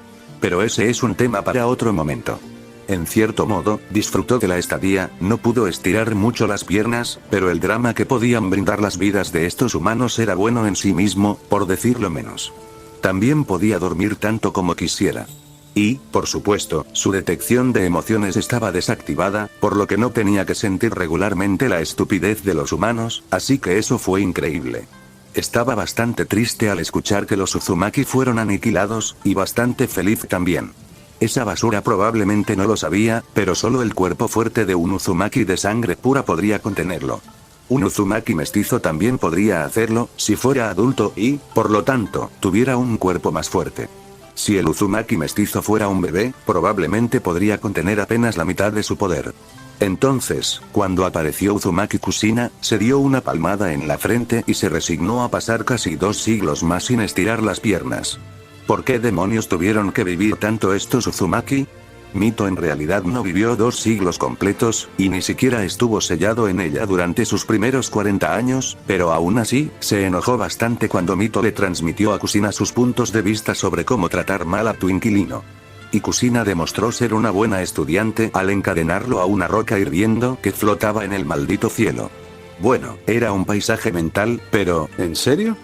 [SPEAKER 2] Pero ese es un tema para otro momento. En cierto modo, disfrutó de la estadía, no pudo estirar mucho las piernas, pero el drama que podían brindar las vidas de estos humanos era bueno en sí mismo, por decirlo menos. También podía dormir tanto como quisiera. Y, por supuesto, su detección de emociones estaba desactivada, por lo que no tenía que sentir regularmente la estupidez de los humanos, así que eso fue increíble. Estaba bastante triste al escuchar que los Uzumaki fueron aniquilados, y bastante feliz también. Esa basura probablemente no lo sabía, pero solo el cuerpo fuerte de un Uzumaki de sangre pura podría contenerlo. Un Uzumaki mestizo también podría hacerlo, si fuera adulto y, por lo tanto, tuviera un cuerpo más fuerte. Si el Uzumaki mestizo fuera un bebé, probablemente podría contener apenas la mitad de su poder. Entonces, cuando apareció Uzumaki Kushina, se dio una palmada en la frente y se resignó a pasar casi 2 siglos más sin estirar las piernas. ¿Por qué demonios tuvieron que vivir tanto estos Uzumaki? Mito en realidad no vivió 2 siglos completos, y ni siquiera estuvo sellado en ella durante sus primeros 40 años, pero aún así, se enojó bastante cuando Mito le transmitió a Kushina sus puntos de vista sobre cómo tratar mal a tu inquilino. Y Kushina demostró ser una buena estudiante al encadenarlo a una roca hirviendo que flotaba en el maldito cielo. Bueno, era un paisaje mental, pero, ¿en serio?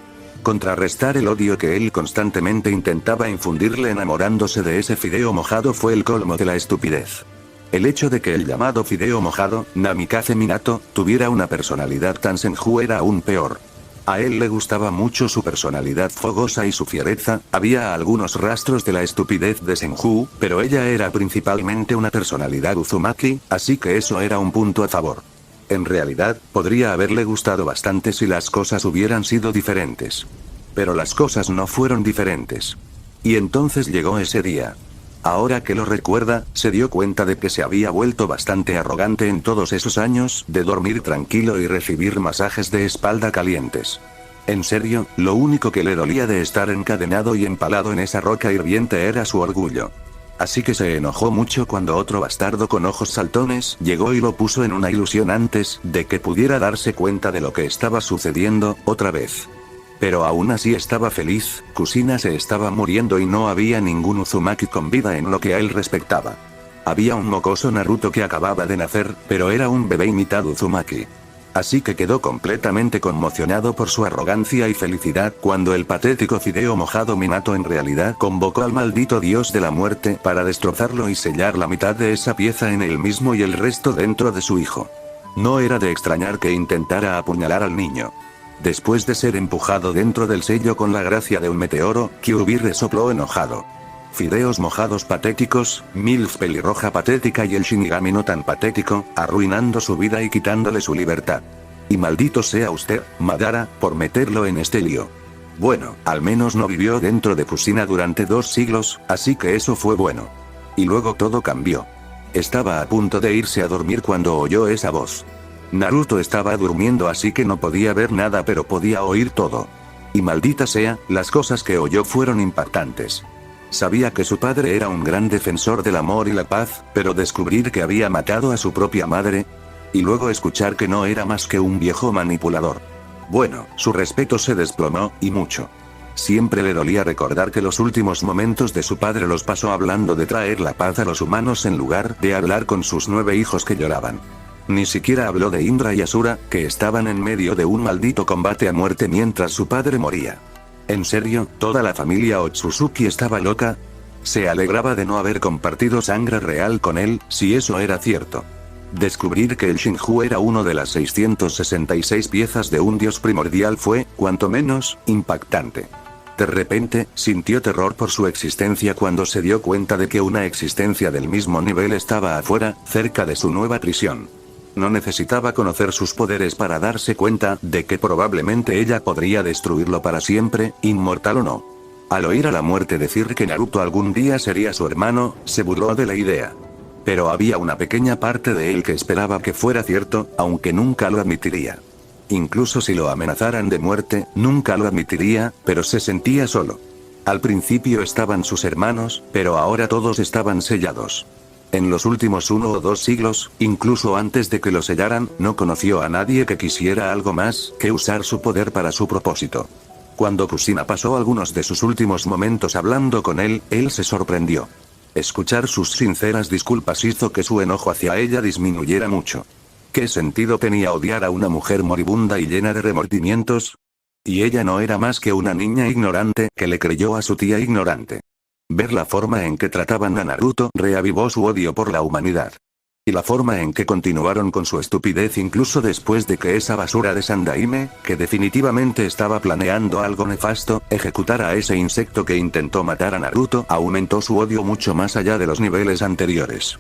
[SPEAKER 2] Contrarrestar el odio que él constantemente intentaba infundirle enamorándose de ese fideo mojado fue el colmo de la estupidez. El hecho de que el llamado fideo mojado, Namikaze Minato, tuviera una personalidad tan senju era aún peor. A él le gustaba mucho su personalidad fogosa y su fiereza, había algunos rastros de la estupidez de Senju, pero ella era principalmente una personalidad Uzumaki, así que eso era un punto a favor. En realidad, podría haberle gustado bastante si las cosas hubieran sido diferentes. Pero las cosas no fueron diferentes. Y entonces llegó ese día. Ahora que lo recuerda, se dio cuenta de que se había vuelto bastante arrogante en todos esos años de dormir tranquilo y recibir masajes de espalda calientes. En serio, lo único que le dolía de estar encadenado y empalado en esa roca hirviente era su orgullo. Así que se enojó mucho cuando otro bastardo con ojos saltones llegó y lo puso en una ilusión antes de que pudiera darse cuenta de lo que estaba sucediendo, otra vez. Pero aún así estaba feliz, Kushina se estaba muriendo y no había ningún Uzumaki con vida en lo que a él respectaba. Había un mocoso Naruto que acababa de nacer, pero era un bebé mitad Uzumaki. Así que quedó completamente conmocionado por su arrogancia y felicidad cuando el patético fideo mojado Minato en realidad convocó al maldito dios de la muerte para destrozarlo y sellar la mitad de esa pieza en él mismo y el resto dentro de su hijo. No era de extrañar que intentara apuñalar al niño. Después de ser empujado dentro del sello con la gracia de un meteoro, Kyuubi resopló enojado. Fideos mojados patéticos, Milf pelirroja patética y el Shinigami no tan patético, arruinando su vida y quitándole su libertad. Y maldito sea usted, Madara, por meterlo en este lío. Bueno, al menos no vivió dentro de Kushina durante 2 siglos, así que eso fue bueno. Y luego todo cambió. Estaba a punto de irse a dormir cuando oyó esa voz. Naruto estaba durmiendo así que no podía ver nada pero podía oír todo. Y maldita sea, las cosas que oyó fueron impactantes. Sabía que su padre era un gran defensor del amor y la paz, pero descubrir que había matado a su propia madre, y luego escuchar que no era más que un viejo manipulador. Bueno, su respeto se desplomó, y mucho. Siempre le dolía recordar que los últimos momentos de su padre los pasó hablando de traer la paz a los humanos en lugar de hablar con sus 9 hijos que lloraban. Ni siquiera habló de Indra y Asura, que estaban en medio de un maldito combate a muerte mientras su padre moría. ¿En serio, toda la familia Otsutsuki estaba loca? Se alegraba de no haber compartido sangre real con él, si eso era cierto. Descubrir que el Shinju era uno de las 666 piezas de un dios primordial fue, cuanto menos, impactante. De repente, sintió terror por su existencia cuando se dio cuenta de que una existencia del mismo nivel estaba afuera, cerca de su nueva prisión. No necesitaba conocer sus poderes para darse cuenta de que probablemente ella podría destruirlo para siempre, inmortal o no. Al oír a la muerte decir que Naruto algún día sería su hermano, se burló de la idea. Pero había una pequeña parte de él que esperaba que fuera cierto, aunque nunca lo admitiría. Incluso si lo amenazaran de muerte, nunca lo admitiría, pero se sentía solo. Al principio estaban sus hermanos, pero ahora todos estaban sellados. En los últimos 1 o 2 siglos, incluso antes de que lo sellaran, no conoció a nadie que quisiera algo más que usar su poder para su propósito. Cuando Kushina pasó algunos de sus últimos momentos hablando con él se sorprendió. Escuchar sus sinceras disculpas hizo que su enojo hacia ella disminuyera mucho. ¿Qué sentido tenía odiar a una mujer moribunda y llena de remordimientos? Y ella no era más que una niña ignorante que le creyó a su tía ignorante. Ver la forma en que trataban a Naruto reavivó su odio por la humanidad. Y la forma en que continuaron con su estupidez incluso después de que esa basura de Sandaime, que definitivamente estaba planeando algo nefasto, ejecutara a ese insecto que intentó matar a Naruto, aumentó su odio mucho más allá de los niveles anteriores.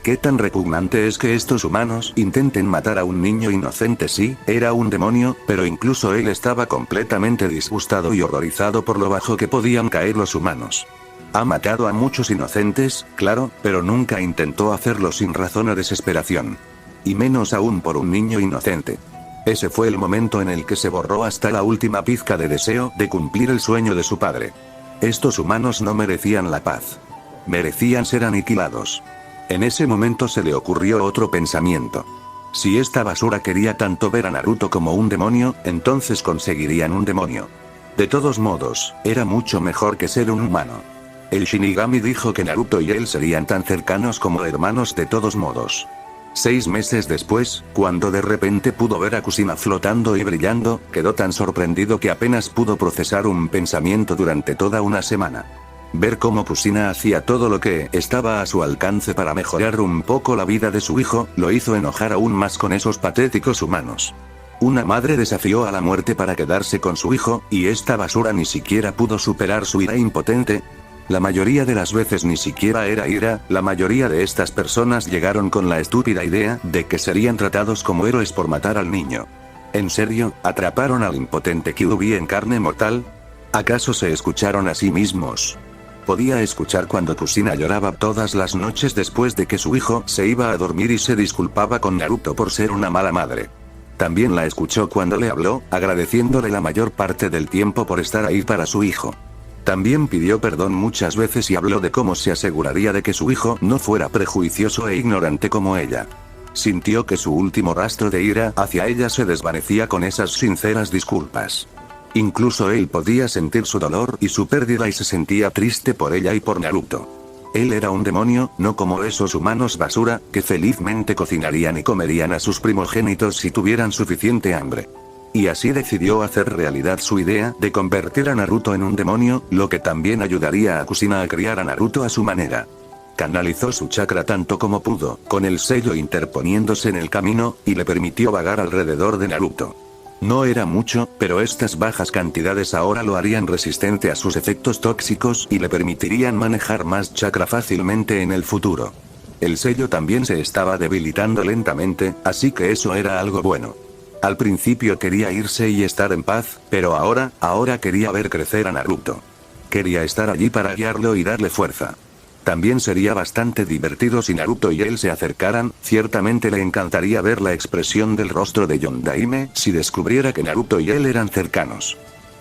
[SPEAKER 2] ¿Qué tan repugnante es que estos humanos intenten matar a un niño inocente? Sí, era un demonio, pero incluso él estaba completamente disgustado y horrorizado por lo bajo que podían caer los humanos. Ha matado a muchos inocentes, claro, pero nunca intentó hacerlo sin razón o desesperación. Y menos aún por un niño inocente. Ese fue el momento en el que se borró hasta la última pizca de deseo de cumplir el sueño de su padre. Estos humanos no merecían la paz. Merecían ser aniquilados. En ese momento se le ocurrió otro pensamiento. Si esta basura quería tanto ver a Naruto como un demonio, entonces conseguirían un demonio. De todos modos, era mucho mejor que ser un humano. El Shinigami dijo que Naruto y él serían tan cercanos como hermanos de todos modos. 6 meses después, cuando de repente pudo ver a Kushina flotando y brillando, quedó tan sorprendido que apenas pudo procesar un pensamiento durante toda una semana. Ver cómo Kushina hacía todo lo que estaba a su alcance para mejorar un poco la vida de su hijo, lo hizo enojar aún más con esos patéticos humanos. Una madre desafió a la muerte para quedarse con su hijo, y esta basura ni siquiera pudo superar su ira impotente. La mayoría de las veces ni siquiera era ira, la mayoría de estas personas llegaron con la estúpida idea de que serían tratados como héroes por matar al niño. ¿En serio, atraparon al impotente Kyuubi en carne mortal? ¿Acaso se escucharon a sí mismos? Podía escuchar cuando Kushina lloraba todas las noches después de que su hijo se iba a dormir y se disculpaba con Naruto por ser una mala madre. También la escuchó cuando le habló, agradeciéndole la mayor parte del tiempo por estar ahí para su hijo. También pidió perdón muchas veces y habló de cómo se aseguraría de que su hijo no fuera prejuicioso e ignorante como ella. Sintió que su último rastro de ira hacia ella se desvanecía con esas sinceras disculpas. Incluso él podía sentir su dolor y su pérdida y se sentía triste por ella y por Naruto. Él era un demonio, no como esos humanos basura, que felizmente cocinarían y comerían a sus primogénitos si tuvieran suficiente hambre. Y así decidió hacer realidad su idea de convertir a Naruto en un demonio, lo que también ayudaría a Kushina a criar a Naruto a su manera. Canalizó su chakra tanto como pudo, con el sello interponiéndose en el camino, y le permitió vagar alrededor de Naruto. No era mucho, pero estas bajas cantidades ahora lo harían resistente a sus efectos tóxicos y le permitirían manejar más chakra fácilmente en el futuro. El sello también se estaba debilitando lentamente, así que eso era algo bueno. Al principio quería irse y estar en paz, pero ahora quería ver crecer a Naruto. Quería estar allí para guiarlo y darle fuerza. También sería bastante divertido si Naruto y él se acercaran, ciertamente le encantaría ver la expresión del rostro de Yondaime si descubriera que Naruto y él eran cercanos.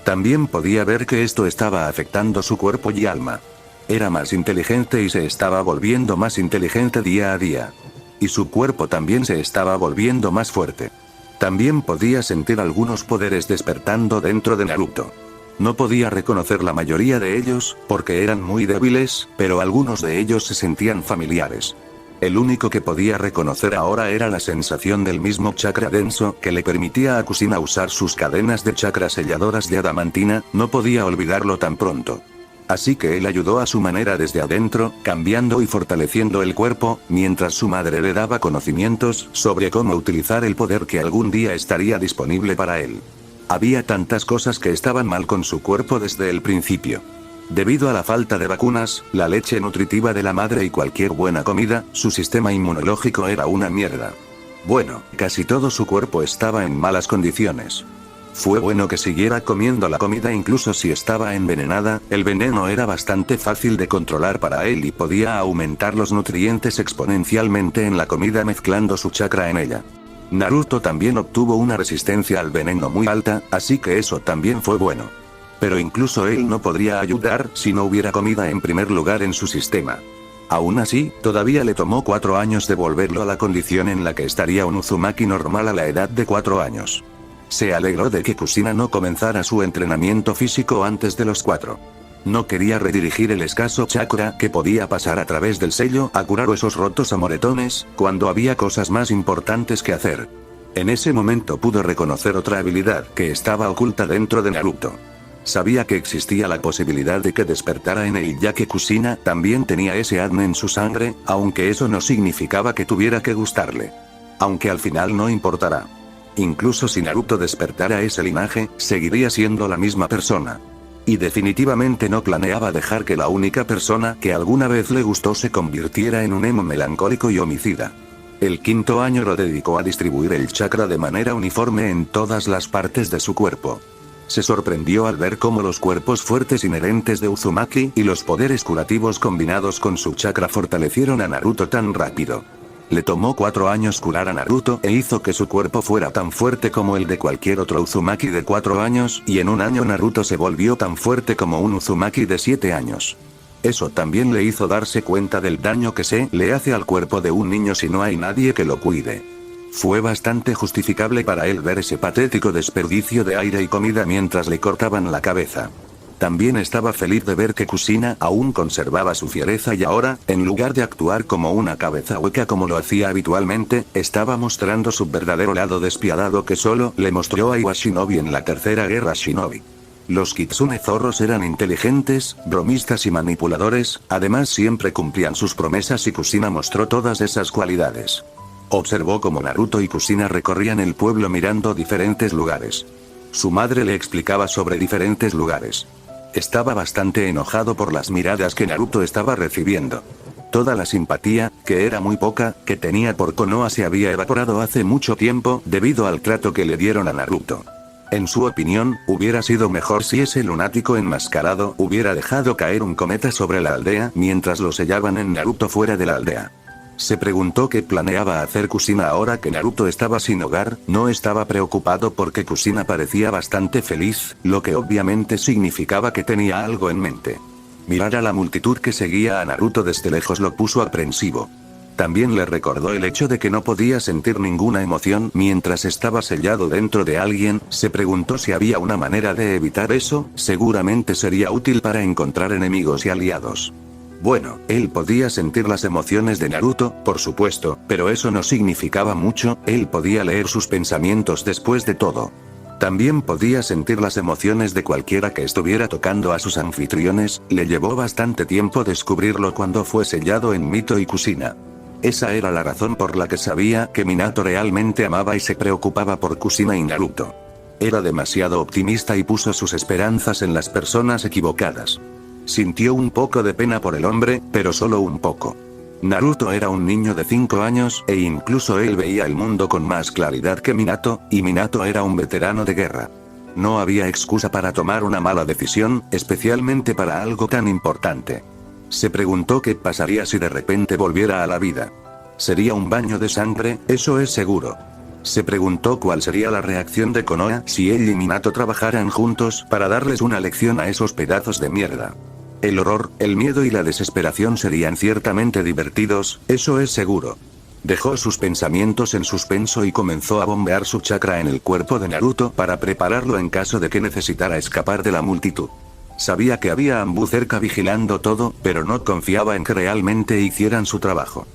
[SPEAKER 2] También podía ver que esto estaba afectando su cuerpo y alma. Era más inteligente y se estaba volviendo más inteligente día a día. Y su cuerpo también se estaba volviendo más fuerte. También podía sentir algunos poderes despertando dentro de Naruto. No podía reconocer la mayoría de ellos, porque eran muy débiles, pero algunos de ellos se sentían familiares. El único que podía reconocer ahora era la sensación del mismo chakra denso que le permitía a Kushina usar sus cadenas de chakra selladoras de adamantina, no podía olvidarlo tan pronto. Así que él ayudó a su manera desde adentro, cambiando y fortaleciendo el cuerpo, mientras su madre le daba conocimientos sobre cómo utilizar el poder que algún día estaría disponible para él. Había tantas cosas que estaban mal con su cuerpo desde el principio. Debido a la falta de vacunas, la leche nutritiva de la madre y cualquier buena comida, su sistema inmunológico era una mierda. Bueno, casi todo su cuerpo estaba en malas condiciones. Fue bueno que siguiera comiendo la comida incluso si estaba envenenada, el veneno era bastante fácil de controlar para él y podía aumentar los nutrientes exponencialmente en la comida mezclando su chakra en ella. Naruto también obtuvo una resistencia al veneno muy alta, así que eso también fue bueno. Pero incluso él no podría ayudar si no hubiera comida en primer lugar en su sistema. Aún así, todavía le tomó 4 años devolverlo a la condición en la que estaría un Uzumaki normal a la edad de 4 años. Se alegró de que Kushina no comenzara su entrenamiento físico antes de los 4. No quería redirigir el escaso chakra que podía pasar a través del sello a curar esos rotos a moretones, cuando había cosas más importantes que hacer. En ese momento pudo reconocer otra habilidad que estaba oculta dentro de Naruto. Sabía que existía la posibilidad de que despertara en él, ya que Kushina también tenía ese ADN en su sangre, aunque eso no significaba que tuviera que gustarle. Aunque al final no importará. Incluso si Naruto despertara ese linaje, seguiría siendo la misma persona. Y definitivamente no planeaba dejar que la única persona que alguna vez le gustó se convirtiera en un emo melancólico y homicida. El quinto año lo dedicó a distribuir el chakra de manera uniforme en todas las partes de su cuerpo. Se sorprendió al ver cómo los cuerpos fuertes inherentes de Uzumaki y los poderes curativos combinados con su chakra fortalecieron a Naruto tan rápido. Le tomó 4 años curar a Naruto e hizo que su cuerpo fuera tan fuerte como el de cualquier otro Uzumaki de 4 años, y en un año Naruto se volvió tan fuerte como un Uzumaki de 7 años. Eso también le hizo darse cuenta del daño que se le hace al cuerpo de un niño si no hay nadie que lo cuide. Fue bastante justificable para él ver ese patético desperdicio de aire y comida mientras le cortaban la cabeza. También estaba feliz de ver que Kushina aún conservaba su fiereza y ahora, en lugar de actuar como una cabeza hueca como lo hacía habitualmente, estaba mostrando su verdadero lado despiadado que solo le mostró a Iwa Shinobi en la tercera guerra Shinobi. Los Kitsune zorros eran inteligentes, bromistas y manipuladores, además siempre cumplían sus promesas y Kushina mostró todas esas cualidades. Observó cómo Naruto y Kushina recorrían el pueblo mirando diferentes lugares. Su madre le explicaba sobre diferentes lugares. Estaba bastante enojado por las miradas que Naruto estaba recibiendo. Toda la simpatía, que era muy poca, que tenía por Konoha se había evaporado hace mucho tiempo debido al trato que le dieron a Naruto. En su opinión, hubiera sido mejor si ese lunático enmascarado hubiera dejado caer un cometa sobre la aldea mientras lo sellaban en Naruto fuera de la aldea. Se preguntó qué planeaba hacer Kushina ahora que Naruto estaba sin hogar. No estaba preocupado porque Kushina parecía bastante feliz, lo que obviamente significaba que tenía algo en mente. Mirar a la multitud que seguía a Naruto desde lejos lo puso aprensivo. También le recordó el hecho de que no podía sentir ninguna emoción mientras estaba sellado dentro de alguien. Se preguntó si había una manera de evitar eso, seguramente sería útil para encontrar enemigos y aliados. Bueno, él podía sentir las emociones de Naruto, por supuesto, pero eso no significaba mucho, él podía leer sus pensamientos después de todo. También podía sentir las emociones de cualquiera que estuviera tocando a sus anfitriones. Le llevó bastante tiempo descubrirlo cuando fue sellado en Mito y Kushina. Esa era la razón por la que sabía que Minato realmente amaba y se preocupaba por Kushina y Naruto. Era demasiado optimista y puso sus esperanzas en las personas equivocadas. Sintió un poco de pena por el hombre, pero solo un poco. Naruto era un niño de 5 años, e incluso él veía el mundo con más claridad que Minato, y Minato era un veterano de guerra. No había excusa para tomar una mala decisión, especialmente para algo tan importante. Se preguntó qué pasaría si de repente volviera a la vida. Sería un baño de sangre, eso es seguro. Se preguntó cuál sería la reacción de Konoha si él y Minato trabajaran juntos para darles una lección a esos pedazos de mierda. El horror, el miedo y la desesperación serían ciertamente divertidos, eso es seguro. Dejó sus pensamientos en suspenso y comenzó a bombear su chakra en el cuerpo de Naruto para prepararlo en caso de que necesitara escapar de la multitud. Sabía que había Anbu cerca vigilando todo, pero no confiaba en que realmente hicieran su trabajo.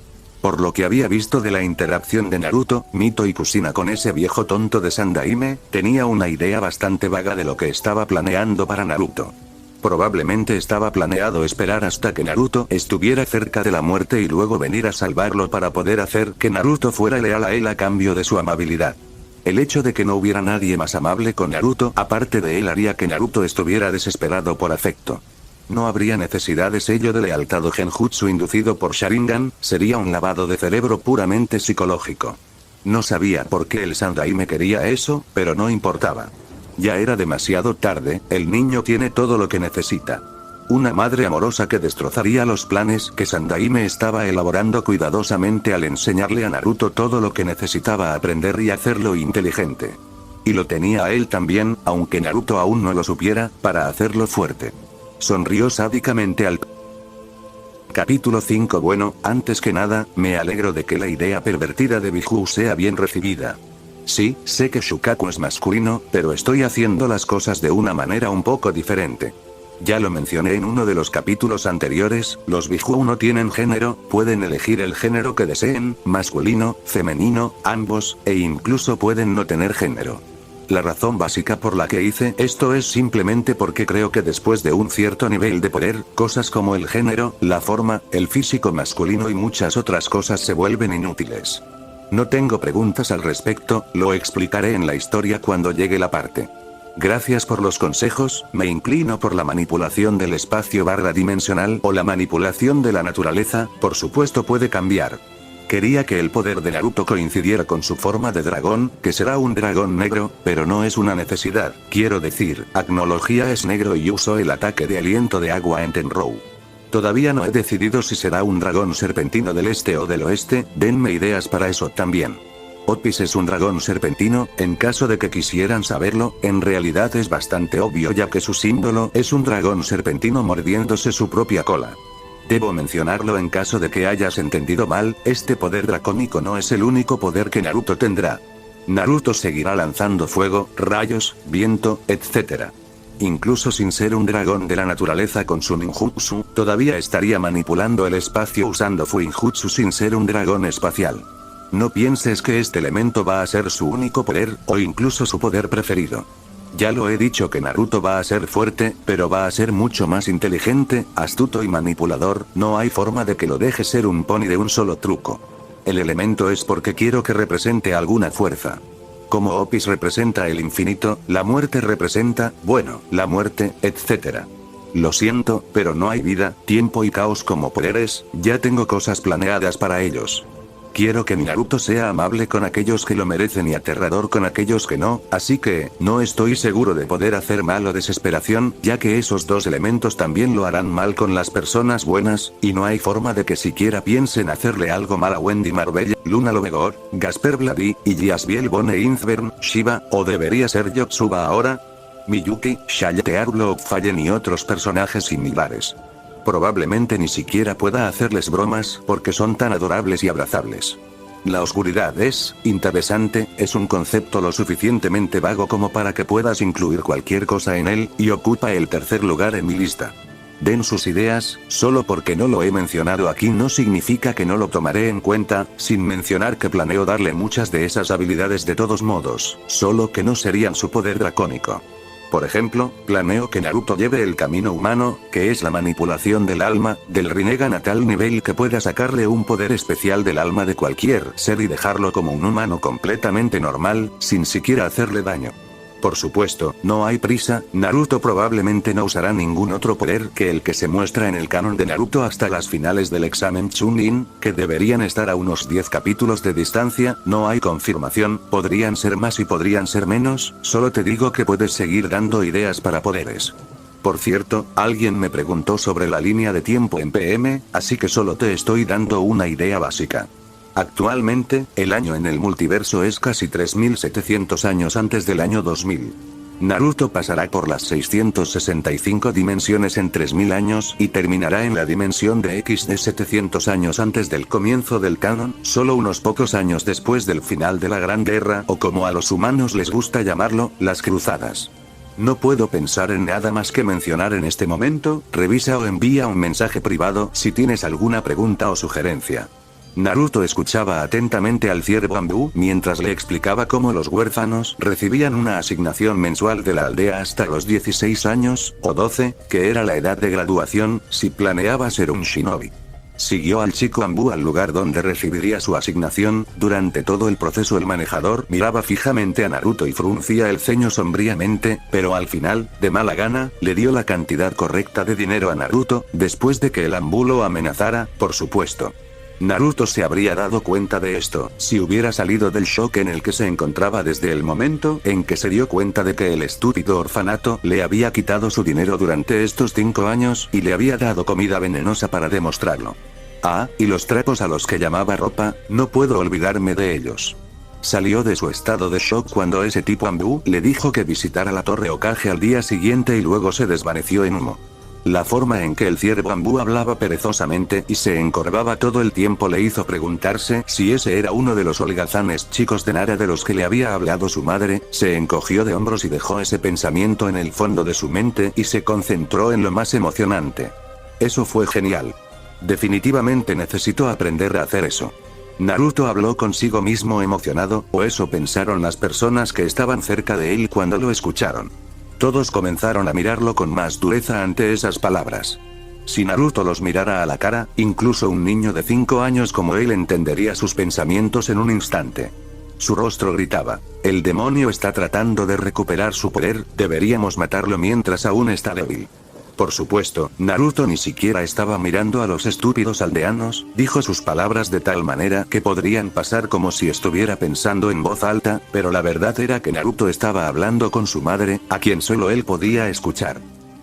[SPEAKER 2] Por lo que había visto de la interacción de Naruto, Mito y Kushina con ese viejo tonto de Sandaime, tenía una idea bastante vaga de lo que estaba planeando para Naruto. Probablemente estaba planeado esperar hasta que Naruto estuviera cerca de la muerte y luego venir a salvarlo para poder hacer que Naruto fuera leal a él a cambio de su amabilidad. El hecho de que no hubiera nadie más amable con Naruto aparte de él haría que Naruto estuviera desesperado por afecto. No habría necesidad de sello de lealtad o genjutsu inducido por Sharingan, sería un lavado de cerebro puramente psicológico. No sabía por qué el Sandaime quería eso, pero no importaba. Ya era demasiado tarde, el niño tiene todo lo que necesita. Una madre amorosa que destrozaría los planes que Sandaime estaba elaborando cuidadosamente al enseñarle a Naruto todo lo que necesitaba aprender y hacerlo inteligente. Y lo tenía a él también, aunque Naruto aún no lo supiera, para hacerlo fuerte. Sonrió sádicamente al Capítulo 5. Bueno, antes que nada, me alegro de que la idea pervertida de Biju sea bien recibida. Sí, sé que Shukaku es masculino, pero estoy haciendo las cosas de una manera un poco diferente. Ya lo mencioné en uno de los capítulos anteriores, los Biju no tienen género, pueden elegir el género que deseen, masculino, femenino, ambos, e incluso pueden no tener género. La razón básica por la que hice esto es simplemente porque creo que después de un cierto nivel de poder, cosas como el género, la forma, el físico masculino y muchas otras cosas se vuelven inútiles. No tengo preguntas al respecto, lo explicaré en la historia cuando llegue la parte. Gracias por los consejos, me inclino por la manipulación del espacio dimensional o la manipulación de la naturaleza, por supuesto puede cambiar. Quería que el poder de Naruto coincidiera con su forma de dragón, que será un dragón negro, pero no es una necesidad, quiero decir, Agnología es negro y uso el ataque de aliento de agua en Tenrou. Todavía no he decidido si será un dragón serpentino del este o del oeste, denme ideas para eso también. Opis es un dragón serpentino, en caso de que quisieran saberlo, en realidad es bastante obvio ya que su símbolo es un dragón serpentino mordiéndose su propia cola. Debo mencionarlo en caso de que hayas entendido mal, este poder dracónico no es el único poder que Naruto tendrá. Naruto seguirá lanzando fuego, rayos, viento, etc. Incluso sin ser un dragón de la naturaleza con su ninjutsu, todavía estaría manipulando el espacio usando fuinjutsu sin ser un dragón espacial. No pienses que este elemento va a ser su único poder, o incluso su poder preferido. Ya lo he dicho que Naruto va a ser fuerte, pero va a ser mucho más inteligente, astuto y manipulador, no hay forma de que lo deje ser un pony de un solo truco. El elemento es porque quiero que represente alguna fuerza. Como Opis representa el infinito, la muerte representa, bueno, la muerte, etc. Lo siento, pero no hay vida, tiempo y caos como poderes, ya tengo cosas planeadas para ellos. Quiero que Naruto sea amable con aquellos que lo merecen y aterrador con aquellos que no, así que, no estoy seguro de poder hacer mal o desesperación, ya que esos dos elementos también lo harán mal con las personas buenas, y no hay forma de que siquiera piensen hacerle algo mal a Wendy Marbella, Luna Lovegor, Gasper Vladi, y Yasbiel Bone Inzvern, Shiva, o debería ser Yotsuba ahora, Miyuki, Shayate Arlong Fallen y otros personajes similares. Probablemente ni siquiera pueda hacerles bromas, porque son tan adorables y abrazables. La oscuridad es interesante, es un concepto lo suficientemente vago como para que puedas incluir cualquier cosa en él, y ocupa el tercer lugar en mi lista. Den sus ideas, solo porque no lo he mencionado aquí no significa que no lo tomaré en cuenta, sin mencionar que planeo darle muchas de esas habilidades de todos modos, solo que no serían su poder dracónico. Por ejemplo, planeo que Naruto lleve el camino humano, que es la manipulación del alma, del Rinnegan a tal nivel que pueda sacarle un poder especial del alma de cualquier ser y dejarlo como un humano completamente normal, sin siquiera hacerle daño. Por supuesto, no hay prisa, Naruto probablemente no usará ningún otro poder que el que se muestra en el canon de Naruto hasta las finales del examen Chunin, que deberían estar a unos 10 capítulos de distancia, no hay confirmación, podrían ser más y podrían ser menos, solo te digo que puedes seguir dando ideas para poderes. Por cierto, alguien me preguntó sobre la línea de tiempo en PM, así que solo te estoy dando una idea básica. Actualmente, el año en el multiverso es casi 3700 años antes del año 2000. Naruto pasará por las 665 dimensiones en 3000 años y terminará en la dimensión de X de 700 años antes del comienzo del canon, solo unos pocos años después del final de la Gran Guerra o como a los humanos les gusta llamarlo, las cruzadas. No puedo pensar en nada más que mencionar en este momento, revisa o envía un mensaje privado si tienes alguna pregunta o sugerencia. Naruto escuchaba atentamente al ciervo Bambú mientras le explicaba cómo los huérfanos recibían una asignación mensual de la aldea hasta los 16 años, o 12, que era la edad de graduación, si planeaba ser un shinobi. Siguió al chico Bambú al lugar donde recibiría su asignación, durante todo el proceso el manejador miraba fijamente a Naruto y fruncía el ceño sombríamente, pero al final, de mala gana, le dio la cantidad correcta de dinero a Naruto, después de que el Bambú lo amenazara, por supuesto. Naruto se habría dado cuenta de esto, si hubiera salido del shock en el que se encontraba desde el momento en que se dio cuenta de que el estúpido orfanato le había quitado su dinero durante estos 5 años y le había dado comida venenosa para demostrarlo. Ah, y los trapos a los que llamaba ropa, no puedo olvidarme de ellos. Salió de su estado de shock cuando ese tipo Bambú le dijo que visitara la Torre Hokage al día siguiente y luego se desvaneció en humo. La forma en que el ciervo bambú hablaba perezosamente y se encorvaba todo el tiempo le hizo preguntarse si ese era uno de los holgazanes chicos de Nara de los que le había hablado su madre. Se encogió de hombros y dejó ese pensamiento en el fondo de su mente y se concentró en lo más emocionante. Eso fue genial. Definitivamente necesito aprender a hacer eso. Naruto habló consigo mismo emocionado, o eso pensaron las personas que estaban cerca de él cuando lo escucharon. Todos comenzaron a mirarlo con más dureza ante esas palabras. Si Naruto los mirara a la cara, incluso un niño de 5 años como él entendería sus pensamientos en un instante. Su rostro gritaba: el demonio está tratando de recuperar su poder, deberíamos matarlo mientras aún está débil. Por supuesto, Naruto ni siquiera estaba mirando a los estúpidos aldeanos, dijo sus palabras de tal manera que podrían pasar como si estuviera pensando en voz alta, pero la verdad era que Naruto estaba hablando con su madre, a quien solo él podía escuchar.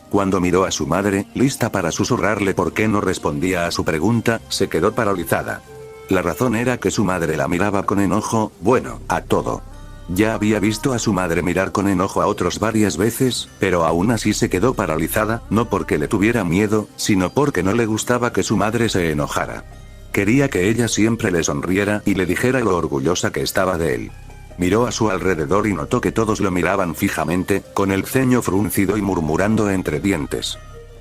[SPEAKER 2] Cuando miró a su madre, lista para susurrarle por qué no respondía a su pregunta, se quedó paralizada. La razón era que su madre la miraba con enojo, bueno, a todo. Ya había visto a su madre mirar con enojo a otros varias veces, pero aún así se quedó paralizada, no porque le tuviera miedo, sino porque no le gustaba que su madre se enojara. Quería que ella siempre le sonriera y le dijera lo orgullosa que estaba de él. Miró a su alrededor y notó que todos lo miraban fijamente, con el ceño fruncido y murmurando entre dientes.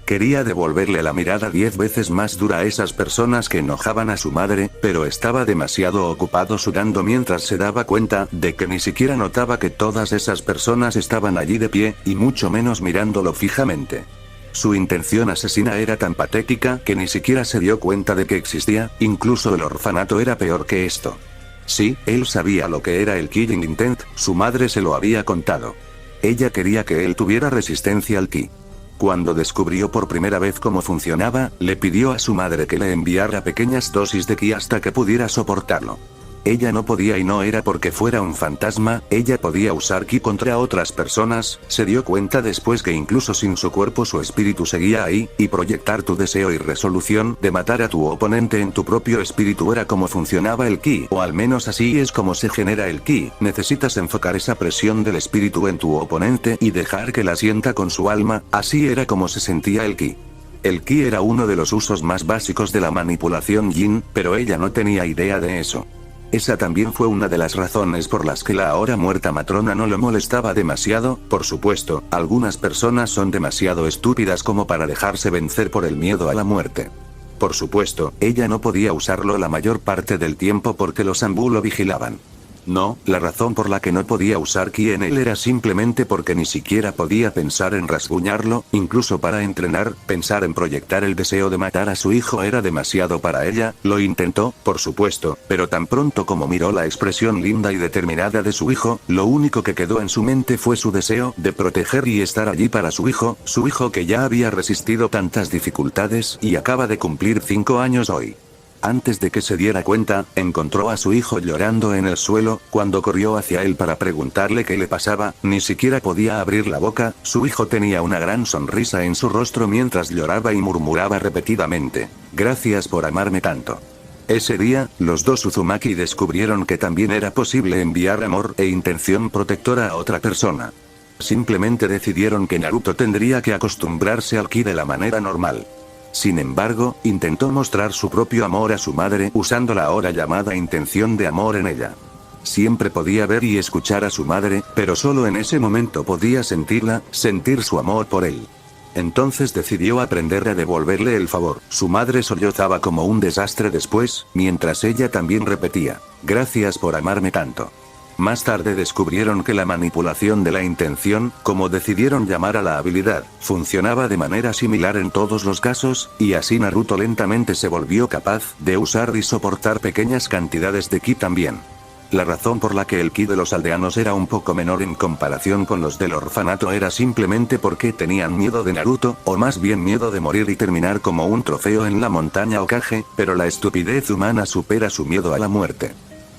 [SPEAKER 2] Quería devolverle la mirada 10 veces más dura a esas personas que enojaban a su madre, pero estaba demasiado ocupado sudando mientras se daba cuenta de que ni siquiera notaba que todas esas personas estaban allí de pie, y mucho menos mirándolo fijamente. Su intención asesina era tan patética que ni siquiera se dio cuenta de que existía, incluso el orfanato era peor que esto. Sí, él sabía lo que era el Killing Intent, su madre se lo había contado. Ella quería que él tuviera resistencia al ki. Cuando descubrió por primera vez cómo funcionaba, le pidió a su madre que le enviara pequeñas dosis de ki hasta que pudiera soportarlo. Ella no podía y no era porque fuera un fantasma, ella podía usar ki contra otras personas, se dio cuenta después que incluso sin su cuerpo su espíritu seguía ahí, y proyectar tu deseo y resolución de matar a tu oponente en tu propio espíritu era como funcionaba el ki, o al menos así es como se genera el ki. Necesitas enfocar esa presión del espíritu en tu oponente y dejar que la sienta con su alma, así era como se sentía el ki. El ki era uno de los usos más básicos de la manipulación yin, pero ella no tenía idea de eso. Esa también fue una de las razones por las que la ahora muerta matrona no lo molestaba demasiado. Por supuesto, algunas personas son demasiado estúpidas como para dejarse vencer por el miedo a la muerte. Por supuesto, ella no podía usarlo la mayor parte del tiempo porque los Anbu lo vigilaban. No, la razón por la que no podía usar ki en él era simplemente porque ni siquiera podía pensar en rasguñarlo, incluso para entrenar, pensar en proyectar el deseo de matar a su hijo era demasiado para ella. Lo intentó, por supuesto, pero tan pronto como miró la expresión linda y determinada de su hijo, lo único que quedó en su mente fue su deseo de proteger y estar allí para su hijo que ya había resistido tantas dificultades y acaba de cumplir 5 años hoy. Antes de que se diera cuenta, encontró a su hijo llorando en el suelo. Cuando corrió hacia él para preguntarle qué le pasaba, ni siquiera podía abrir la boca. Su hijo tenía una gran sonrisa en su rostro mientras lloraba y murmuraba repetidamente: gracias por amarme tanto. Ese día, los dos Uzumaki descubrieron que también era posible enviar amor e intención protectora a otra persona. Simplemente decidieron que Naruto tendría que acostumbrarse al ki de la manera normal. Sin embargo, intentó mostrar su propio amor a su madre usando la ahora llamada intención de amor en ella. Siempre podía ver y escuchar a su madre, pero solo en ese momento podía sentirla, sentir su amor por él. Entonces decidió aprender a devolverle el favor. Su madre sollozaba como un desastre después, mientras ella también repetía: gracias por amarme tanto. Más tarde descubrieron que la manipulación de la intención, como decidieron llamar a la habilidad, funcionaba de manera similar en todos los casos, y así Naruto lentamente se volvió capaz de usar y soportar pequeñas cantidades de ki también. La razón por la que el ki de los aldeanos era un poco menor en comparación con los del orfanato era simplemente porque tenían miedo de Naruto, o más bien miedo de morir y terminar como un trofeo en la montaña Hokage, pero la estupidez humana supera su miedo a la muerte.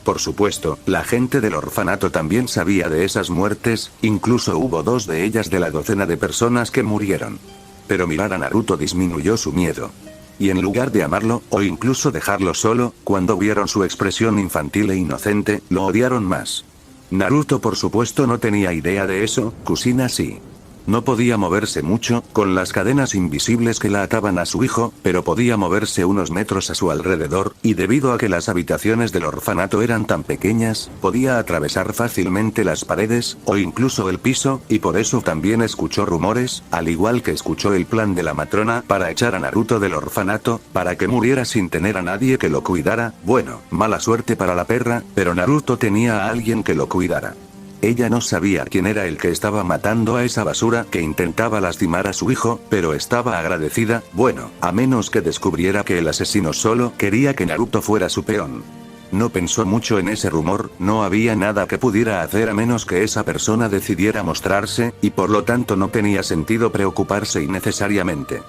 [SPEAKER 2] Por supuesto, la gente del orfanato también sabía de esas muertes, incluso hubo 2 de ellas de la docena de personas que murieron. Pero mirar a Naruto disminuyó su miedo. Y en lugar de amarlo, o incluso dejarlo solo, cuando vieron su expresión infantil e inocente, lo odiaron más. Naruto por supuesto no tenía idea de eso, Kusina sí. No podía moverse mucho, con las cadenas invisibles que la ataban a su hijo, pero podía moverse unos metros a su alrededor, y debido a que las habitaciones del orfanato eran tan pequeñas, podía atravesar fácilmente las paredes, o incluso el piso, y por eso también escuchó rumores, al igual que escuchó el plan de la matrona para echar a Naruto del orfanato, para que muriera sin tener a nadie que lo cuidara. Bueno, mala suerte para la perra, pero Naruto tenía a alguien que lo cuidara. Ella no sabía quién era el que estaba matando a esa basura que intentaba lastimar a su hijo, pero estaba agradecida, bueno, a menos que descubriera que el asesino solo quería que Naruto fuera su peón. No pensó mucho en ese rumor, no había nada que pudiera hacer a menos que esa persona decidiera mostrarse, y por lo tanto no tenía sentido preocuparse innecesariamente.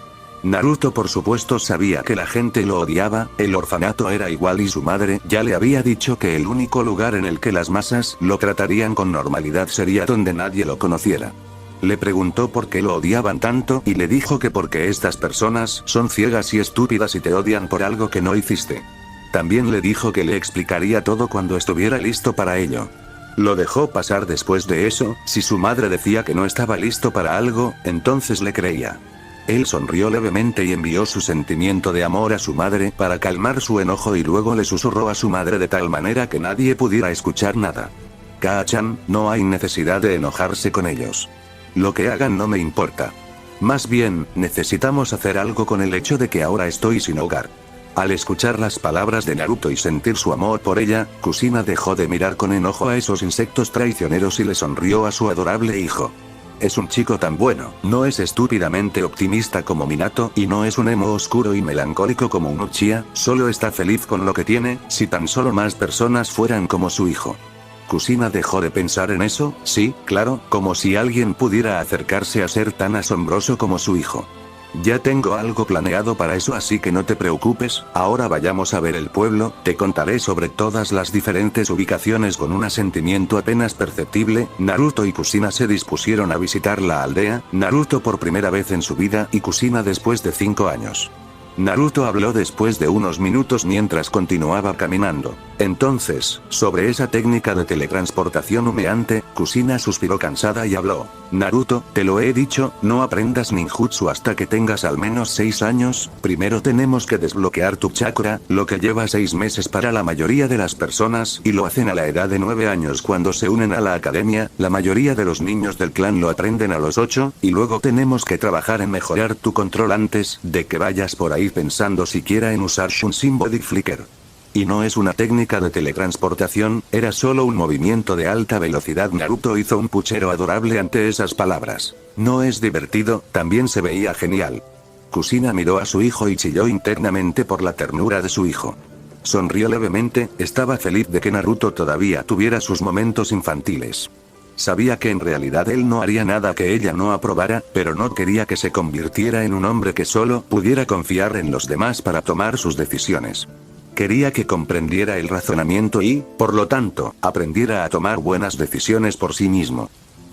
[SPEAKER 2] Naruto por supuesto sabía que la gente lo odiaba, el orfanato era igual y su madre ya le había dicho que el único lugar en el que las masas lo tratarían con normalidad sería donde nadie lo conociera. Le preguntó por qué lo odiaban tanto y le dijo que porque estas personas son ciegas y estúpidas y te odian por algo que no hiciste. También le dijo que le explicaría todo cuando estuviera listo para ello. Lo dejó pasar después de eso, si su madre decía que no estaba listo para algo, entonces le creía. Él sonrió levemente y envió su sentimiento de amor a su madre para calmar su enojo y luego le susurró a su madre de tal manera que nadie pudiera escuchar nada. Kaa-chan, no hay necesidad de enojarse con ellos. Lo que hagan no me importa. Más bien, necesitamos hacer algo con el hecho de que ahora estoy sin hogar. Al escuchar las palabras de Naruto y sentir su amor por ella, Kushina dejó de mirar con enojo a esos insectos traicioneros y le sonrió a su adorable hijo. Es un chico tan bueno, no es estúpidamente optimista como Minato y no es un emo oscuro y melancólico como un Uchiha, solo está feliz con lo que tiene, si tan solo más personas fueran como su hijo. Kushina dejó de pensar en eso, sí, claro, como si alguien pudiera acercarse a ser tan asombroso como su hijo. Ya tengo algo planeado para eso, así que no te preocupes, ahora vayamos a ver el pueblo, te contaré sobre todas las diferentes ubicaciones. Con un asentimiento apenas perceptible, Naruto y Kushina se dispusieron a visitar la aldea, Naruto por primera vez en su vida y Kushina después de 5 años. Naruto habló después de unos minutos mientras continuaba caminando. Entonces, sobre esa técnica de teletransportación humeante, Kushina suspiró cansada y habló. Naruto, te lo he dicho, no aprendas ninjutsu hasta que tengas al menos 6 años, primero tenemos que desbloquear tu chakra, lo que lleva 6 meses para la mayoría de las personas y lo hacen a la edad de 9 años cuando se unen a la academia, la mayoría de los niños del clan lo aprenden a los 8, y luego tenemos que trabajar en mejorar tu control antes de que vayas por ahí pensando siquiera en usar Shunshin Body Flicker. Y no es una técnica de teletransportación, era solo un movimiento de alta velocidad. Naruto hizo un puchero adorable ante esas palabras. No es divertido, también se veía genial. Kushina miró a su hijo y chilló internamente por la ternura de su hijo. Sonrió levemente, estaba feliz de que Naruto todavía tuviera sus momentos infantiles. Sabía que en realidad él no haría nada que ella no aprobara, pero no quería que se convirtiera en un hombre que solo pudiera confiar en los demás para tomar sus decisiones. Quería que comprendiera el razonamiento y, por lo tanto, aprendiera a tomar buenas decisiones por sí mismo.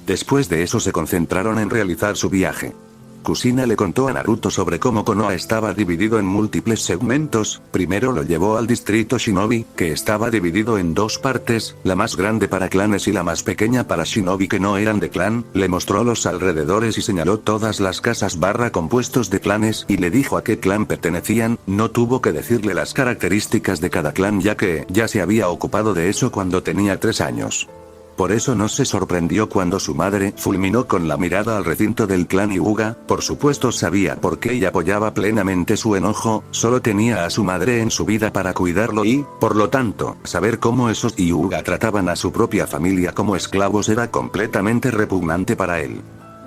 [SPEAKER 2] Después de eso se concentraron en realizar su viaje. Kushina le contó a Naruto sobre cómo Konoha estaba dividido en múltiples segmentos. Primero lo llevó al distrito Shinobi, que estaba dividido en 2 partes, la más grande para clanes y la más pequeña para shinobi que no eran de clan. Le mostró los alrededores y señaló todas las casas compuestos de clanes y le dijo a qué clan pertenecían. No tuvo que decirle las características de cada clan ya que ya se había ocupado de eso cuando tenía 3 años. Por eso no se sorprendió cuando su madre fulminó con la mirada al recinto del clan Hyuga, por supuesto sabía por qué y apoyaba plenamente su enojo, solo tenía a su madre en su vida para cuidarlo y, por lo tanto, saber cómo esos Hyuga trataban a su propia familia como esclavos era completamente repugnante para él.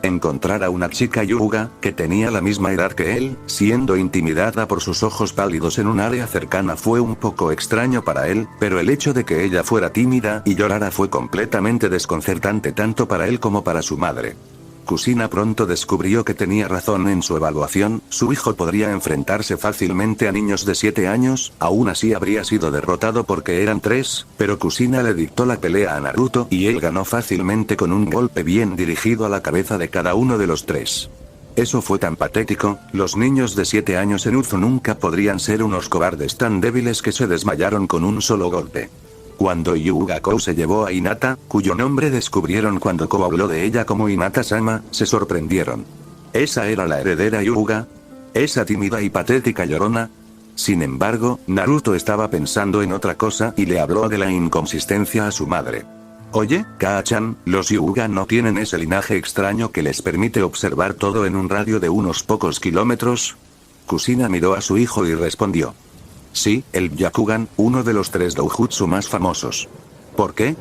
[SPEAKER 2] Encontrar a una chica Hyuga, que tenía la misma edad que él, siendo intimidada por sus ojos pálidos en un área cercana fue un poco extraño para él, pero el hecho de que ella fuera tímida y llorara fue completamente desconcertante tanto para él como para su madre. Kushina pronto descubrió que tenía razón en su evaluación, su hijo podría enfrentarse fácilmente a niños de 7 años, aún así habría sido derrotado porque eran 3, pero Kushina le dictó la pelea a Naruto y él ganó fácilmente con un golpe bien dirigido a la cabeza de cada uno de los 3. Eso fue tan patético, los niños de 7 años en Uzu nunca podrían ser unos cobardes tan débiles que se desmayaron con un solo golpe. Cuando Hyuga Kou se llevó a Hinata, cuyo nombre descubrieron cuando Kou habló de ella como Hinata-sama, se sorprendieron. ¿Esa era la heredera Hyuga? ¿Esa tímida y patética llorona? Sin embargo, Naruto estaba pensando en otra cosa y le habló de la inconsistencia a su madre. Oye, Kaa-chan, los Hyuga no tienen ese linaje extraño que les permite observar todo en un radio de unos pocos kilómetros. Kusina miró a su hijo y respondió. Sí, el Byakugan, uno de los 3 doujutsu más famosos. ¿Por qué?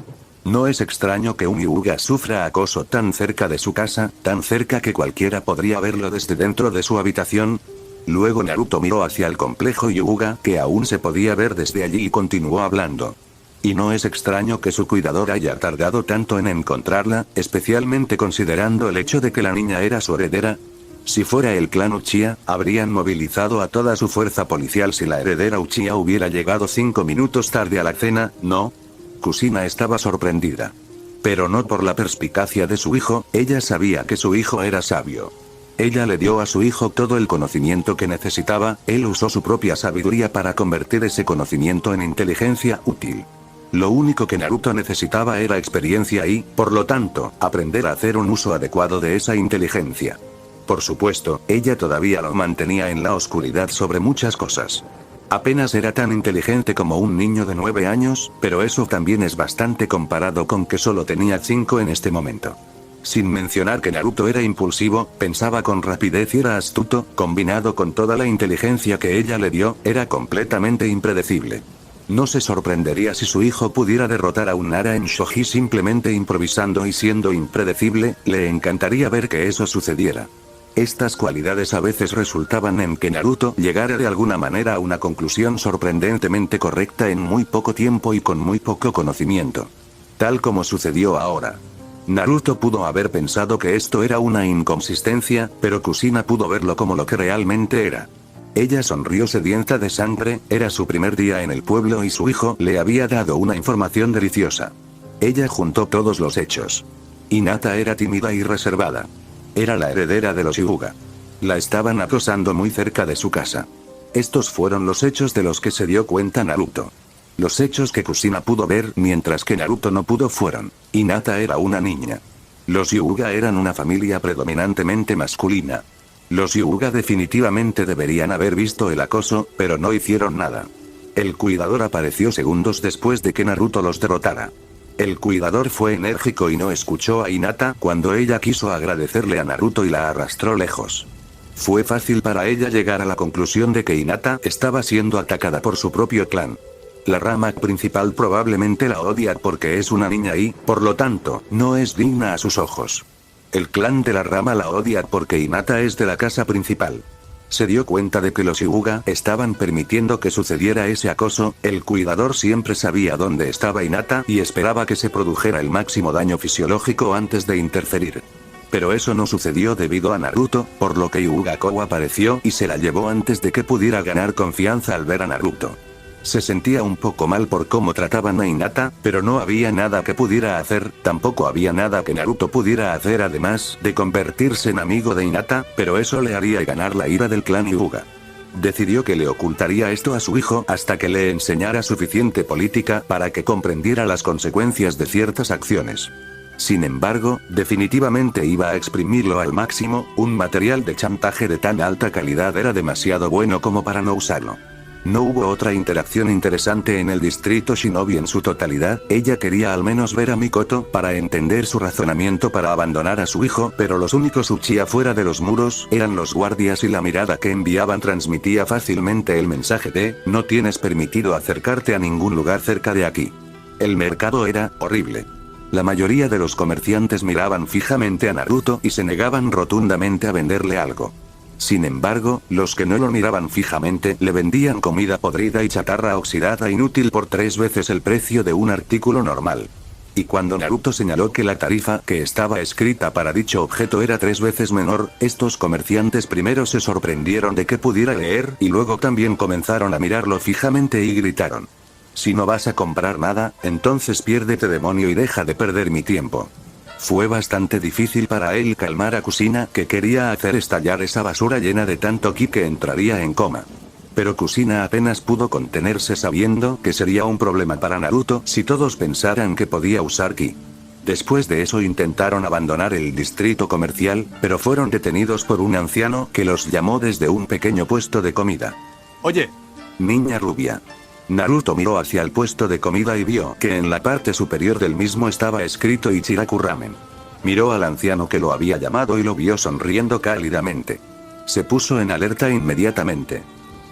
[SPEAKER 2] No es extraño que un Hyuga sufra acoso tan cerca de su casa, tan cerca que cualquiera podría verlo desde dentro de su habitación. Luego Naruto miró hacia el complejo Hyuga, que aún se podía ver desde allí, y continuó hablando. Y no es extraño que su cuidador haya tardado tanto en encontrarla, especialmente considerando el hecho de que la niña era su heredera. Si fuera el clan Uchiha, habrían movilizado a toda su fuerza policial si la heredera Uchiha hubiera llegado 5 minutos tarde a la cena, ¿no? Kusina estaba sorprendida. Pero no por la perspicacia de su hijo, ella sabía que su hijo era sabio. Ella le dio a su hijo todo el conocimiento que necesitaba, él usó su propia sabiduría para convertir ese conocimiento en inteligencia útil. Lo único que Naruto necesitaba era experiencia y, por lo tanto, aprender a hacer un uso adecuado de esa inteligencia. Por supuesto, ella todavía lo mantenía en la oscuridad sobre muchas cosas. Apenas era tan inteligente como un niño de 9 años, pero eso también es bastante comparado con que solo tenía 5 en este momento. Sin mencionar que Naruto era impulsivo, pensaba con rapidez y era astuto, combinado con toda la inteligencia que ella le dio, era completamente impredecible. No se sorprendería si su hijo pudiera derrotar a un Nara en Shoji simplemente improvisando y siendo impredecible, le encantaría ver que eso sucediera. Estas cualidades a veces resultaban en que Naruto llegara de alguna manera a una conclusión sorprendentemente correcta en muy poco tiempo y con muy poco conocimiento. Tal como sucedió ahora. Naruto pudo haber pensado que esto era una inconsistencia, pero Kusina pudo verlo como lo que realmente era. Ella sonrió sedienta de sangre, era su primer día en el pueblo y su hijo le había dado una información deliciosa. Ella juntó todos los hechos. Hinata era tímida y reservada. Era la heredera de los Hyuga. La estaban acosando muy cerca de su casa. Estos fueron los hechos de los que se dio cuenta Naruto. Los hechos que Kusina pudo ver mientras que Naruto no pudo fueron: Hinata era una niña. Los Hyuga eran una familia predominantemente masculina. Los Hyuga definitivamente deberían haber visto el acoso, pero no hicieron nada. El cuidador apareció segundos después de que Naruto los derrotara. El cuidador fue enérgico y no escuchó a Hinata cuando ella quiso agradecerle a Naruto y la arrastró lejos. Fue fácil para ella llegar a la conclusión de que Hinata estaba siendo atacada por su propio clan. La rama principal probablemente la odia porque es una niña y, por lo tanto, no es digna a sus ojos. El clan de la rama la odia porque Hinata es de la casa principal. Se dio cuenta de que los Hyuga estaban permitiendo que sucediera ese acoso, el cuidador siempre sabía dónde estaba Hinata y esperaba que se produjera el máximo daño fisiológico antes de interferir. Pero eso no sucedió debido a Naruto, por lo que Hyuga Kou apareció y se la llevó antes de que pudiera ganar confianza al ver a Naruto. Se sentía un poco mal por cómo trataban a Hinata, pero no había nada que pudiera hacer, tampoco había nada que Naruto pudiera hacer además de convertirse en amigo de Hinata, pero eso le haría ganar la ira del clan Hyuga. Decidió que le ocultaría esto a su hijo hasta que le enseñara suficiente política para que comprendiera las consecuencias de ciertas acciones. Sin embargo, definitivamente iba a exprimirlo al máximo, un material de chantaje de tan alta calidad era demasiado bueno como para no usarlo. No hubo otra interacción interesante en el distrito Shinobi en su totalidad, ella quería al menos ver a Mikoto para entender su razonamiento para abandonar a su hijo, pero los únicos Uchiha fuera de los muros eran los guardias y la mirada que enviaban transmitía fácilmente el mensaje de, no tienes permitido acercarte a ningún lugar cerca de aquí. El mercado era horrible. La mayoría de los comerciantes miraban fijamente a Naruto y se negaban rotundamente a venderle algo. Sin embargo, los que no lo miraban fijamente le vendían comida podrida y chatarra oxidada inútil por 3 veces el precio de un artículo normal. Y cuando Naruto señaló que la tarifa que estaba escrita para dicho objeto era 3 veces menor, estos comerciantes primero se sorprendieron de que pudiera leer y luego también comenzaron a mirarlo fijamente y gritaron: si no vas a comprar nada, entonces piérdete demonio y deja de perder mi tiempo. Fue bastante difícil para él calmar a Kusina, que quería hacer estallar esa basura llena de tanto ki que entraría en coma. Pero Kushina apenas pudo contenerse sabiendo que sería un problema para Naruto si todos pensaran que podía usar ki. Después de eso intentaron abandonar el distrito comercial, pero fueron detenidos por un anciano que los llamó desde un pequeño puesto de comida.
[SPEAKER 3] Oye,
[SPEAKER 2] Niña rubia. Naruto miró hacia el puesto de comida y vio que en la parte superior del mismo estaba escrito Ichiraku Ramen. Miró al anciano que lo había llamado y lo vio sonriendo cálidamente. Se puso en alerta inmediatamente.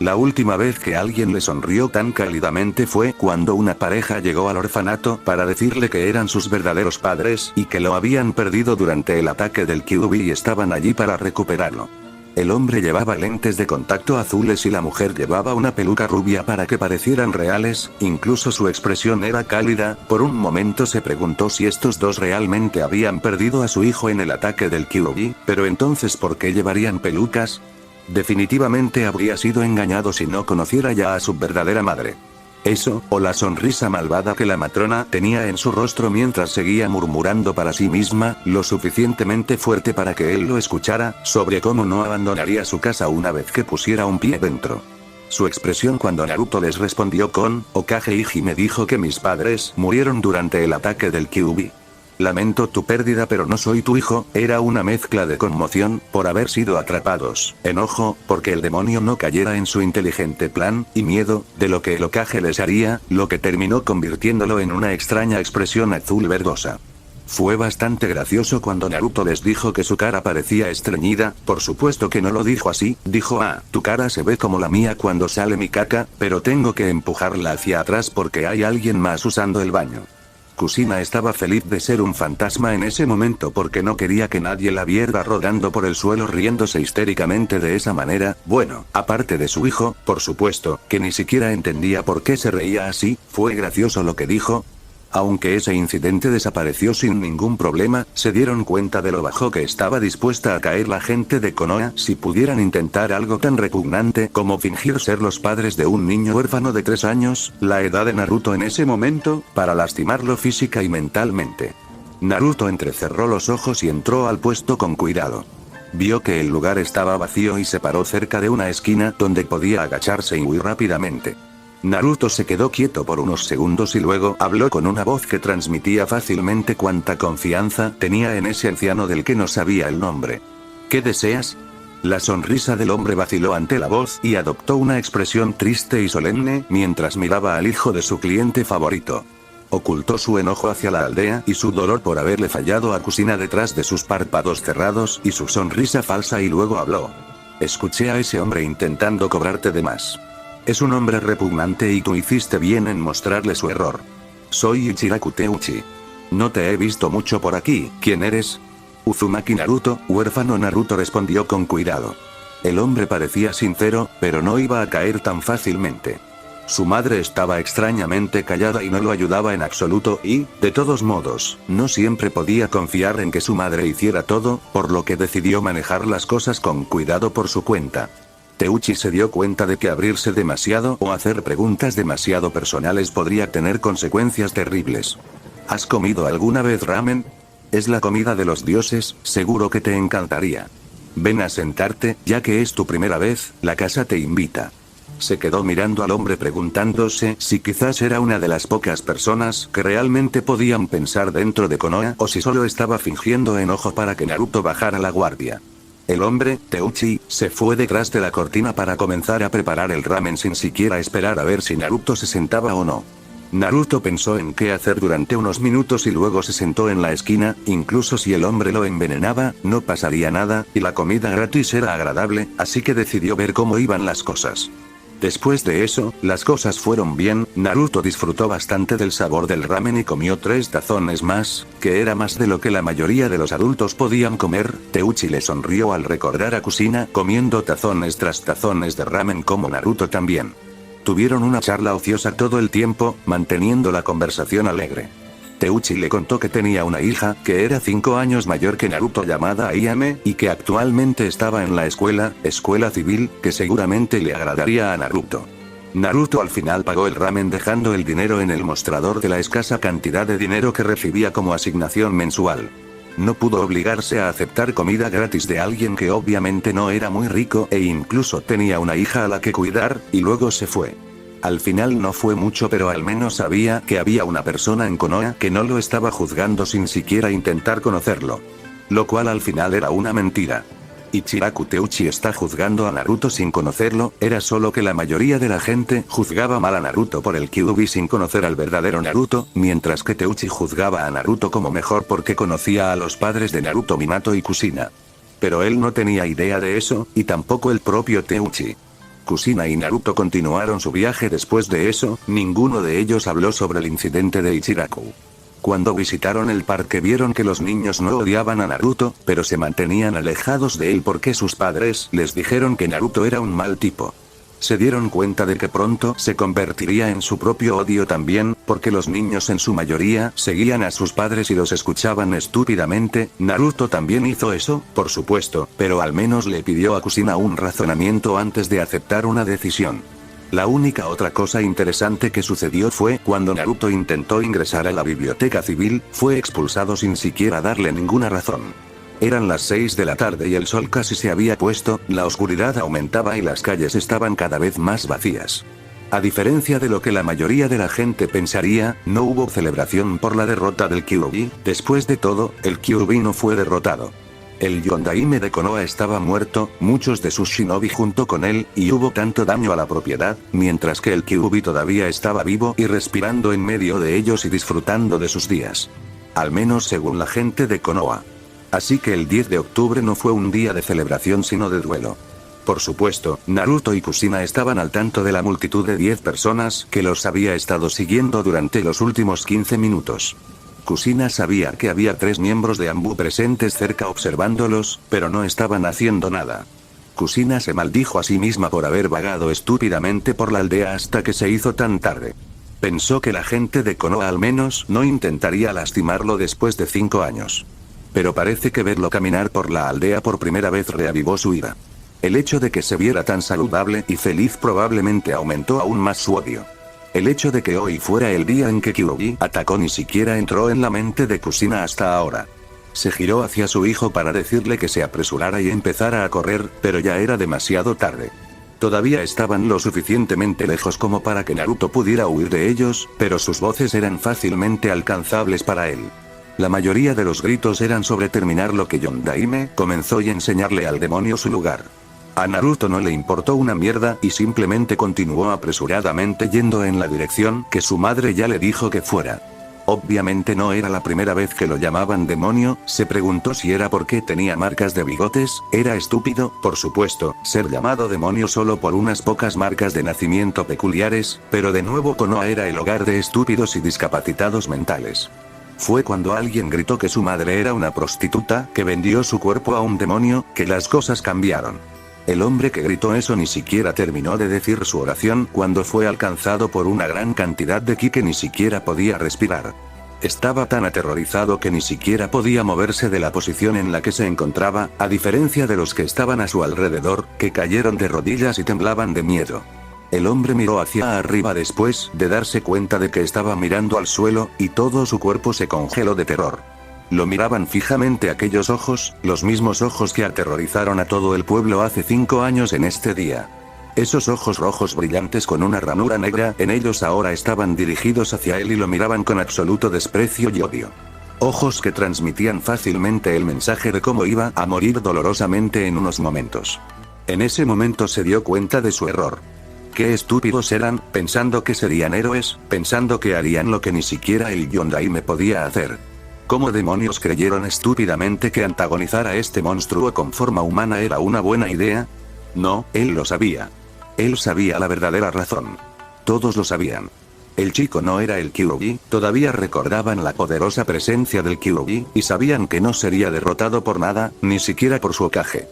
[SPEAKER 2] La última vez que alguien le sonrió tan cálidamente fue cuando una pareja llegó al orfanato para decirle que eran sus verdaderos padres y que lo habían perdido durante el ataque del Kyuubi y estaban allí para recuperarlo. El hombre llevaba lentes de contacto azules y la mujer llevaba una peluca rubia para que parecieran reales, incluso su expresión era cálida. Por un momento se preguntó si estos dos realmente habían perdido a su hijo en el ataque del Kyuubi, pero entonces ¿por qué llevarían pelucas? Definitivamente habría sido engañado si no conociera ya a su verdadera madre. Eso, o la sonrisa malvada que la matrona tenía en su rostro mientras seguía murmurando para sí misma, lo suficientemente fuerte para que él lo escuchara, sobre cómo no abandonaría su casa una vez que pusiera un pie dentro. Su expresión cuando Naruto les respondió con, Hokage Hime dijo que mis padres murieron durante el ataque del Kyuubi. Lamento tu pérdida pero no soy tu hijo, era una mezcla de conmoción, por haber sido atrapados, enojo, porque el demonio no cayera en su inteligente plan, y miedo, de lo que el Hokage les haría, lo que terminó convirtiéndolo en una extraña expresión azul verdosa. Fue bastante gracioso cuando Naruto les dijo que su cara parecía estreñida, por supuesto que no lo dijo así, dijo tu cara se ve como la mía cuando sale mi caca, pero tengo que empujarla hacia atrás porque hay alguien más usando el baño. Kushina estaba feliz de ser un fantasma en ese momento porque no quería que nadie la viera rodando por el suelo riéndose histéricamente de esa manera, bueno, aparte de su hijo, por supuesto, que ni siquiera entendía por qué se reía así, fue gracioso lo que dijo. Aunque ese incidente desapareció sin ningún problema, se dieron cuenta de lo bajo que estaba dispuesta a caer la gente de Konoha si pudieran intentar algo tan repugnante como fingir ser los padres de un niño huérfano de 3 años, la edad de Naruto en ese momento, para lastimarlo física y mentalmente. Naruto entrecerró los ojos y entró al puesto con cuidado. Vio que el lugar estaba vacío y se paró cerca de una esquina donde podía agacharse y huir rápidamente. Naruto se quedó quieto por unos segundos y luego habló con una voz que transmitía fácilmente cuánta confianza tenía en ese anciano del que no sabía el nombre. ¿Qué deseas? La sonrisa del hombre vaciló ante la voz y adoptó una expresión triste y solemne mientras miraba al hijo de su cliente favorito. Ocultó su enojo hacia la aldea y su dolor por haberle fallado a Kushina detrás de sus párpados cerrados y su sonrisa falsa y luego habló. Escuché a ese hombre intentando cobrarte de más. Es un hombre repugnante y tú hiciste bien en mostrarle su error. Soy Ichiraku Teuchi. No te he visto mucho por aquí, ¿quién eres? Uzumaki Naruto, huérfano. Naruto respondió con cuidado. El hombre parecía sincero, pero no iba a caer tan fácilmente. Su madre estaba extrañamente callada y no lo ayudaba en absoluto y, de todos modos, no siempre podía confiar en que su madre hiciera todo, por lo que decidió manejar las cosas con cuidado por su cuenta. Teuchi se dio cuenta de que abrirse demasiado o hacer preguntas demasiado personales podría tener consecuencias terribles. ¿Has comido alguna vez ramen? Es la comida de los dioses, seguro que te encantaría. Ven a sentarte, ya que es tu primera vez, la casa te invita. Se quedó mirando al hombre preguntándose si quizás era una de las pocas personas que realmente podían pensar dentro de Konoha o si solo estaba fingiendo enojo para que Naruto bajara la guardia. El hombre, Teuchi, se fue detrás de la cortina para comenzar a preparar el ramen sin siquiera esperar a ver si Naruto se sentaba o no. Naruto pensó en qué hacer durante unos minutos y luego se sentó en la esquina, incluso si el hombre lo envenenaba, no pasaría nada, y la comida gratis era agradable, así que decidió ver cómo iban las cosas. Después de eso, las cosas fueron bien, Naruto disfrutó bastante del sabor del ramen y comió 3 tazones más, que era más de lo que la mayoría de los adultos podían comer. Teuchi le sonrió al recordar a Kushina comiendo tazones tras tazones de ramen como Naruto también. Tuvieron una charla ociosa todo el tiempo, manteniendo la conversación alegre. Teuchi le contó que tenía una hija, que era 5 años mayor que Naruto llamada Ayame, y que actualmente estaba en la escuela civil, que seguramente le agradaría a Naruto. Naruto al final pagó el ramen dejando el dinero en el mostrador de la escasa cantidad de dinero que recibía como asignación mensual. No pudo obligarse a aceptar comida gratis de alguien que obviamente no era muy rico e incluso tenía una hija a la que cuidar, y luego se fue. Al final no fue mucho, pero al menos sabía que había una persona en Konoha que no lo estaba juzgando sin siquiera intentar conocerlo. Lo cual al final era una mentira. Ichiraku Teuchi está juzgando a Naruto sin conocerlo, era solo que la mayoría de la gente juzgaba mal a Naruto por el Kyuubi sin conocer al verdadero Naruto, mientras que Teuchi juzgaba a Naruto como mejor porque conocía a los padres de Naruto, Minato y Kushina. Pero él no tenía idea de eso, y tampoco el propio Teuchi. Kushina y Naruto continuaron su viaje después de eso, ninguno de ellos habló sobre el incidente de Ichiraku. Cuando visitaron el parque vieron que los niños no odiaban a Naruto, pero se mantenían alejados de él porque sus padres les dijeron que Naruto era un mal tipo. Se dieron cuenta de que pronto se convertiría en su propio odio también, porque los niños en su mayoría seguían a sus padres y los escuchaban estúpidamente. Naruto también hizo eso, por supuesto, pero al menos le pidió a Kushina un razonamiento antes de aceptar una decisión. La única otra cosa interesante que sucedió fue cuando Naruto intentó ingresar a la biblioteca civil, fue expulsado sin siquiera darle ninguna razón. Eran las 6 de la tarde y el sol casi se había puesto, la oscuridad aumentaba y las calles estaban cada vez más vacías. A diferencia de lo que la mayoría de la gente pensaría, no hubo celebración por la derrota del Kyuubi. Después de todo, el Kyuubi no fue derrotado. El Yondaime de Konoha estaba muerto, muchos de sus shinobi junto con él, y hubo tanto daño a la propiedad, mientras que el Kyuubi todavía estaba vivo y respirando en medio de ellos y disfrutando de sus días. Al menos según la gente de Konoha. Así que el 10 de octubre no fue un día de celebración sino de duelo. Por supuesto, Naruto y Kushina estaban al tanto de la multitud de 10 personas que los había estado siguiendo durante los últimos 15 minutos. Kushina sabía que había 3 miembros de Anbu presentes cerca observándolos, pero no estaban haciendo nada. Kushina se maldijo a sí misma por haber vagado estúpidamente por la aldea hasta que se hizo tan tarde. Pensó que la gente de Konoha al menos no intentaría lastimarlo después de 5 años. Pero parece que verlo caminar por la aldea por primera vez reavivó su ira. El hecho de que se viera tan saludable y feliz probablemente aumentó aún más su odio. El hecho de que hoy fuera el día en que Kyuubi atacó ni siquiera entró en la mente de Kushina hasta ahora. Se giró hacia su hijo para decirle que se apresurara y empezara a correr, pero ya era demasiado tarde. Todavía estaban lo suficientemente lejos como para que Naruto pudiera huir de ellos, pero sus voces eran fácilmente alcanzables para él. La mayoría de los gritos eran sobre terminar lo que Yondaime comenzó y enseñarle al demonio su lugar. A Naruto no le importó una mierda y simplemente continuó apresuradamente yendo en la dirección que su madre ya le dijo que fuera. Obviamente no era la primera vez que lo llamaban demonio, se preguntó si era porque tenía marcas de bigotes, era estúpido, por supuesto, ser llamado demonio solo por unas pocas marcas de nacimiento peculiares, pero de nuevo Konoha era el hogar de estúpidos y discapacitados mentales. Fue cuando alguien gritó que su madre era una prostituta que vendió su cuerpo a un demonio, que las cosas cambiaron. El hombre que gritó eso ni siquiera terminó de decir su oración cuando fue alcanzado por una gran cantidad de ki que ni siquiera podía respirar. Estaba tan aterrorizado que ni siquiera podía moverse de la posición en la que se encontraba, a diferencia de los que estaban a su alrededor, que cayeron de rodillas y temblaban de miedo. El hombre miró hacia arriba después de darse cuenta de que estaba mirando al suelo, y todo su cuerpo se congeló de terror. Lo miraban fijamente aquellos ojos, los mismos ojos que aterrorizaron a todo el pueblo hace 5 años en este día. Esos ojos rojos brillantes con una ranura negra en ellos ahora estaban dirigidos hacia él y lo miraban con absoluto desprecio y odio. Ojos que transmitían fácilmente el mensaje de cómo iba a morir dolorosamente en unos momentos. En ese momento se dio cuenta de su error. Qué estúpidos eran, pensando que serían héroes, pensando que harían lo que ni siquiera el Yondaime podía hacer. ¿Cómo demonios creyeron estúpidamente que antagonizar a este monstruo con forma humana era una buena idea? No, él lo sabía. Él sabía la verdadera razón. Todos lo sabían. El chico no era el Kyuubi, todavía recordaban la poderosa presencia del Kyuubi, y sabían que no sería derrotado por nada, ni siquiera por su Hokage.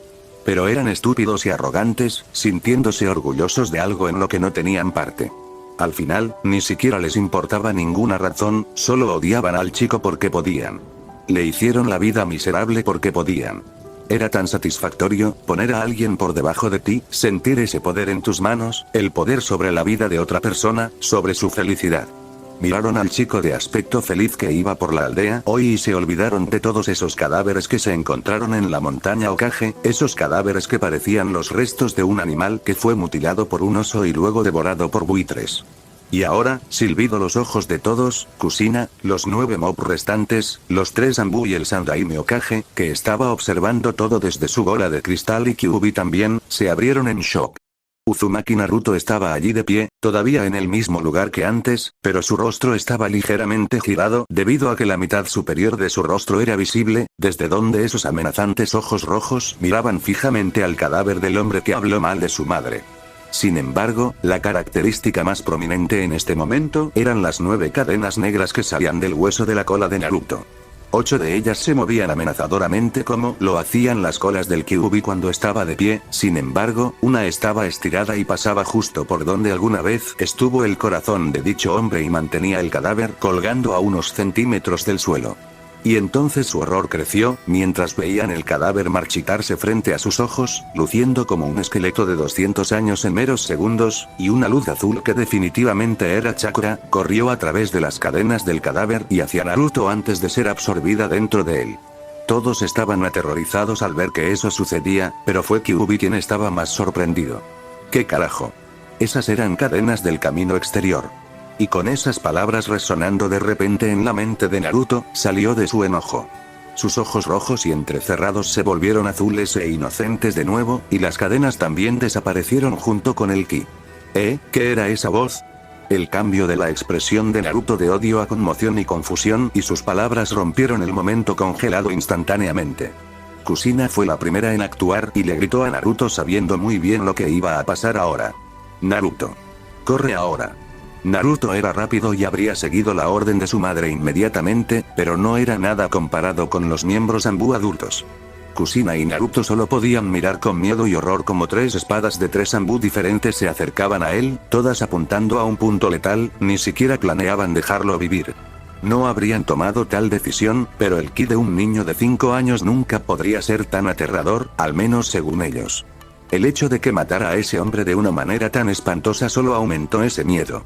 [SPEAKER 2] Pero eran estúpidos y arrogantes, sintiéndose orgullosos de algo en lo que no tenían parte. Al final, ni siquiera les importaba ninguna razón, solo odiaban al chico porque podían. Le hicieron la vida miserable porque podían. Era tan satisfactorio, poner a alguien por debajo de ti, sentir ese poder en tus manos, el poder sobre la vida de otra persona, sobre su felicidad. Miraron al chico de aspecto feliz que iba por la aldea hoy y se olvidaron de todos esos cadáveres que se encontraron en la montaña Okage, esos cadáveres que parecían los restos de un animal que fue mutilado por un oso y luego devorado por buitres. Y ahora, silbido los ojos de todos, Kushina, los 9 mob restantes, los 3 Anbu y el Sandaime Okage, que estaba observando todo desde su bola de cristal y Kyuubi también, se abrieron en shock. Uzumaki Naruto estaba allí de pie, todavía en el mismo lugar que antes, pero su rostro estaba ligeramente girado debido a que la mitad superior de su rostro era visible, desde donde esos amenazantes ojos rojos miraban fijamente al cadáver del hombre que habló mal de su madre. Sin embargo, la característica más prominente en este momento eran las 9 cadenas negras que salían del hueso de la cola de Naruto. 8 de ellas se movían amenazadoramente como lo hacían las colas del Kyuubi cuando estaba de pie, sin embargo, una estaba estirada y pasaba justo por donde alguna vez estuvo el corazón de dicho hombre y mantenía el cadáver colgando a unos centímetros del suelo. Y entonces su horror creció, mientras veían el cadáver marchitarse frente a sus ojos, luciendo como un esqueleto de 200 años en meros segundos, y una luz azul que definitivamente era chakra, corrió a través de las cadenas del cadáver y hacia Naruto antes de ser absorbida dentro de él. Todos estaban aterrorizados al ver que eso sucedía, pero fue Kyuubi quien estaba más sorprendido. ¿Qué carajo? Esas eran cadenas del camino exterior. Y con esas palabras resonando de repente en la mente de Naruto, salió de su enojo. Sus ojos rojos y entrecerrados se volvieron azules e inocentes de nuevo, y las cadenas también desaparecieron junto con el ki. ¿Qué era esa voz? El cambio de la expresión de Naruto de odio a conmoción y confusión y sus palabras rompieron el momento congelado instantáneamente. Kushina fue la primera en actuar y le gritó a Naruto sabiendo muy bien lo que iba a pasar ahora. Naruto. Corre ahora. Naruto era rápido y habría seguido la orden de su madre inmediatamente, pero no era nada comparado con los miembros Anbu adultos. Kushina y Naruto solo podían mirar con miedo y horror como 3 espadas de 3 Anbu diferentes se acercaban a él, todas apuntando a un punto letal, ni siquiera planeaban dejarlo vivir. No habrían tomado tal decisión, pero el ki de un niño de 5 años nunca podría ser tan aterrador, al menos según ellos. El hecho de que matara a ese hombre de una manera tan espantosa solo aumentó ese miedo.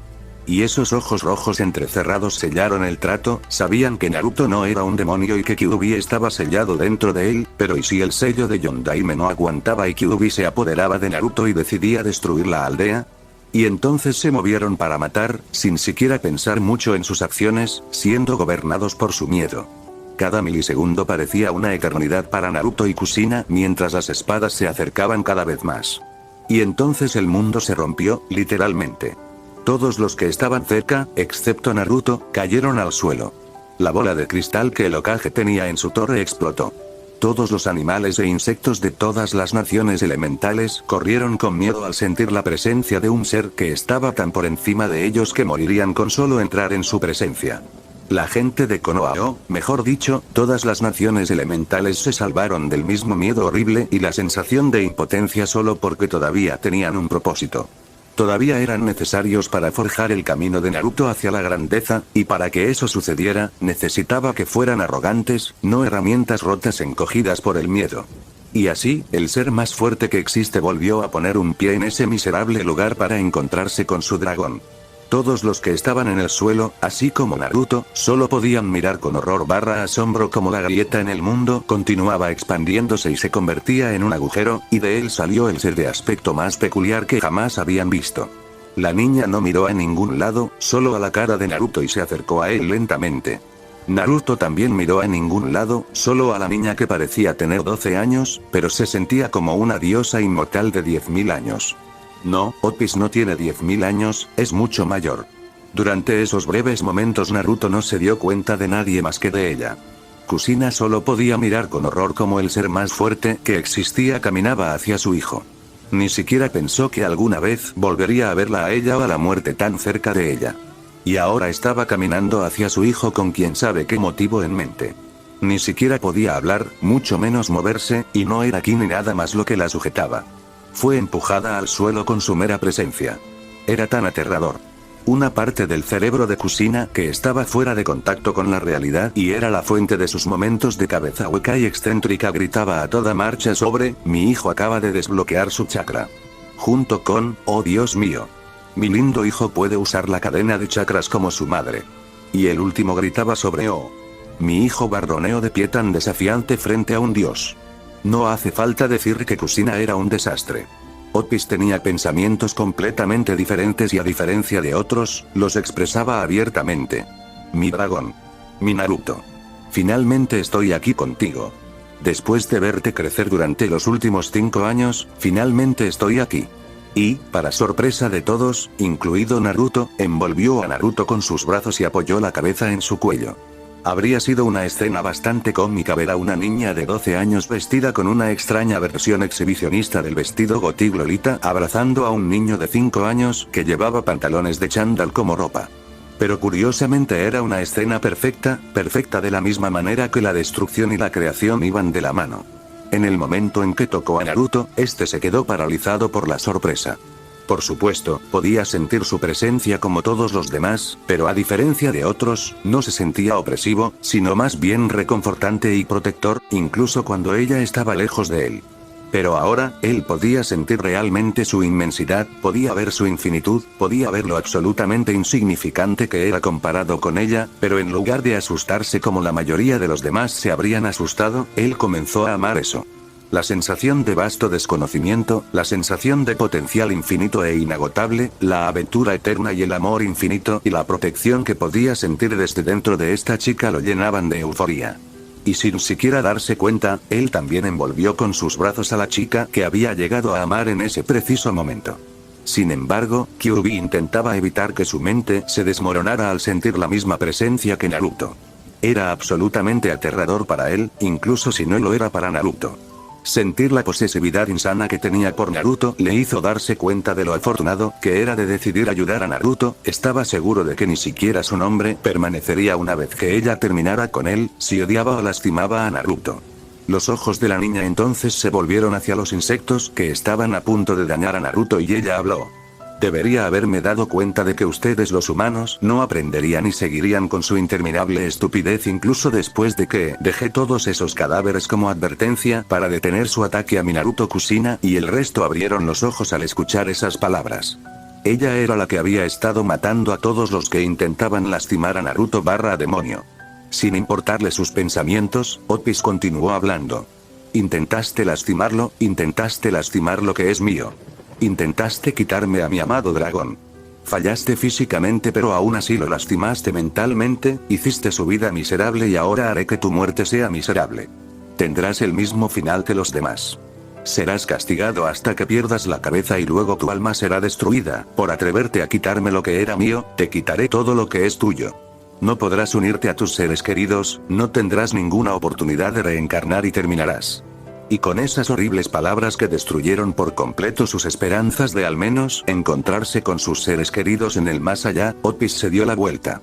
[SPEAKER 2] Y esos ojos rojos entrecerrados sellaron el trato, sabían que Naruto no era un demonio y que Kyuubi estaba sellado dentro de él, pero ¿y si el sello de Yondaime no aguantaba y Kyuubi se apoderaba de Naruto y decidía destruir la aldea? Y entonces se movieron para matar, sin siquiera pensar mucho en sus acciones, siendo gobernados por su miedo. Cada milisegundo parecía una eternidad para Naruto y Kushina mientras las espadas se acercaban cada vez más. Y entonces el mundo se rompió, literalmente. Todos los que estaban cerca, excepto Naruto, cayeron al suelo. La bola de cristal que el Hokage tenía en su torre explotó. Todos los animales e insectos de todas las naciones elementales corrieron con miedo al sentir la presencia de un ser que estaba tan por encima de ellos que morirían con solo entrar en su presencia. La gente de Konoha, mejor dicho, todas las naciones elementales se salvaron del mismo miedo horrible y la sensación de impotencia solo porque todavía tenían un propósito. Todavía eran necesarios para forjar el camino de Naruto hacia la grandeza, y para que eso sucediera, necesitaba que fueran arrogantes, no herramientas rotas encogidas por el miedo. Y así, el ser más fuerte que existe volvió a poner un pie en ese miserable lugar para encontrarse con su dragón. Todos los que estaban en el suelo, así como Naruto, solo podían mirar con horror/asombro como la grieta en el mundo continuaba expandiéndose y se convertía en un agujero, y de él salió el ser de aspecto más peculiar que jamás habían visto. La niña no miró a ningún lado, solo a la cara de Naruto y se acercó a él lentamente. Naruto también miró a ningún lado, solo a la niña que parecía tener 12 años, pero se sentía como una diosa inmortal de 10.000 años. No, Otis no tiene 10.000 años, es mucho mayor. Durante esos breves momentos Naruto no se dio cuenta de nadie más que de ella. Kushina solo podía mirar con horror como el ser más fuerte que existía caminaba hacia su hijo. Ni siquiera pensó que alguna vez volvería a verla a ella o a la muerte tan cerca de ella. Y ahora estaba caminando hacia su hijo con quién sabe qué motivo en mente. Ni siquiera podía hablar, mucho menos moverse, y no era Ki ni nada más lo que la sujetaba. Fue empujada al suelo con su mera presencia. Era tan aterrador. Una parte del cerebro de Kushina que estaba fuera de contacto con la realidad y era la fuente de sus momentos de cabeza hueca y excéntrica gritaba a toda marcha sobre, mi hijo acaba de desbloquear su chakra. Junto con, oh Dios mío. Mi lindo hijo puede usar la cadena de chakras como su madre. Y el último gritaba sobre mi hijo barroneó de pie tan desafiante frente a un dios. No hace falta decir que Kusina era un desastre. Otis tenía pensamientos completamente diferentes y a diferencia de otros, los expresaba abiertamente. Mi dragón. Mi Naruto. Finalmente estoy aquí contigo. Después de verte crecer durante los últimos 5 años, finalmente estoy aquí. Y, para sorpresa de todos, incluido Naruto, envolvió a Naruto con sus brazos y apoyó la cabeza en su cuello. Habría sido una escena bastante cómica ver a una niña de 12 años vestida con una extraña versión exhibicionista del vestido Gothic Lolita abrazando a un niño de 5 años que llevaba pantalones de chándal como ropa. Pero curiosamente era una escena perfecta, perfecta de la misma manera que la destrucción y la creación iban de la mano. En el momento en que tocó a Naruto, este se quedó paralizado por la sorpresa. Por supuesto, podía sentir su presencia como todos los demás, pero a diferencia de otros, no se sentía opresivo, sino más bien reconfortante y protector, incluso cuando ella estaba lejos de él. Pero ahora, él podía sentir realmente su inmensidad, podía ver su infinitud, podía ver lo absolutamente insignificante que era comparado con ella, pero en lugar de asustarse como la mayoría de los demás se habrían asustado, él comenzó a amar eso. La sensación de vasto desconocimiento, la sensación de potencial infinito e inagotable, la aventura eterna y el amor infinito y la protección que podía sentir desde dentro de esta chica lo llenaban de euforía. Y sin siquiera darse cuenta, él también envolvió con sus brazos a la chica que había llegado a amar en ese preciso momento. Sin embargo, Kyuubi intentaba evitar que su mente se desmoronara al sentir la misma presencia que Naruto. Era absolutamente aterrador para él, incluso si no lo era para Naruto. Sentir la posesividad insana que tenía por Naruto le hizo darse cuenta de lo afortunado que era de decidir ayudar a Naruto, estaba seguro de que ni siquiera su nombre permanecería una vez que ella terminara con él, si odiaba o lastimaba a Naruto. Los ojos de la niña entonces se volvieron hacia los insectos que estaban a punto de dañar a Naruto y ella habló. Debería haberme dado cuenta de que ustedes los humanos no aprenderían y seguirían con su interminable estupidez incluso después de que dejé todos esos cadáveres como advertencia para detener su ataque a mi Naruto Kusina y el resto abrieron los ojos al escuchar esas palabras. Ella era la que había estado matando a todos los que intentaban lastimar a Naruto /demonio. Sin importarle sus pensamientos, Otis continuó hablando. Intentaste lastimar lo que es mío. Intentaste quitarme a mi amado dragón. Fallaste físicamente pero aún así lo lastimaste mentalmente, hiciste su vida miserable y ahora haré que tu muerte sea miserable. Tendrás el mismo final que los demás. Serás castigado hasta que pierdas la cabeza y luego tu alma será destruida, por atreverte a quitarme lo que era mío, te quitaré todo lo que es tuyo. No podrás unirte a tus seres queridos, no tendrás ninguna oportunidad de reencarnar y terminarás. Y con esas horribles palabras que destruyeron por completo sus esperanzas de al menos encontrarse con sus seres queridos en el más allá, Otis se dio la vuelta.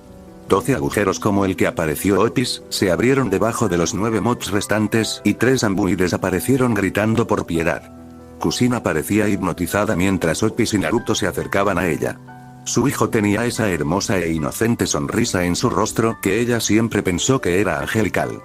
[SPEAKER 2] 12 agujeros como el que apareció Otis, se abrieron debajo de los 9 mods restantes y 3 ambuides aparecieron gritando por piedad. Kusina parecía hipnotizada mientras Otis y Naruto se acercaban a ella. Su hijo tenía esa hermosa e inocente sonrisa en su rostro que ella siempre pensó que era angelical.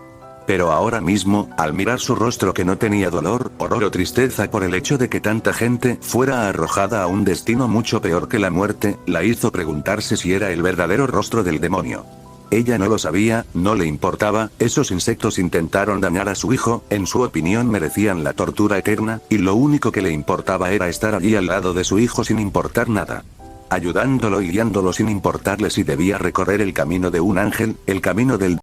[SPEAKER 2] Pero ahora mismo, al mirar su rostro que no tenía dolor, horror o tristeza por el hecho de que tanta gente fuera arrojada a un destino mucho peor que la muerte, la hizo preguntarse si era el verdadero rostro del demonio. Ella no lo sabía, no le importaba, esos insectos intentaron dañar a su hijo, en su opinión merecían la tortura eterna, y lo único que le importaba era estar allí al lado de su hijo sin importar nada. Ayudándolo y guiándolo sin importarle si debía recorrer el camino de un ángel, el camino del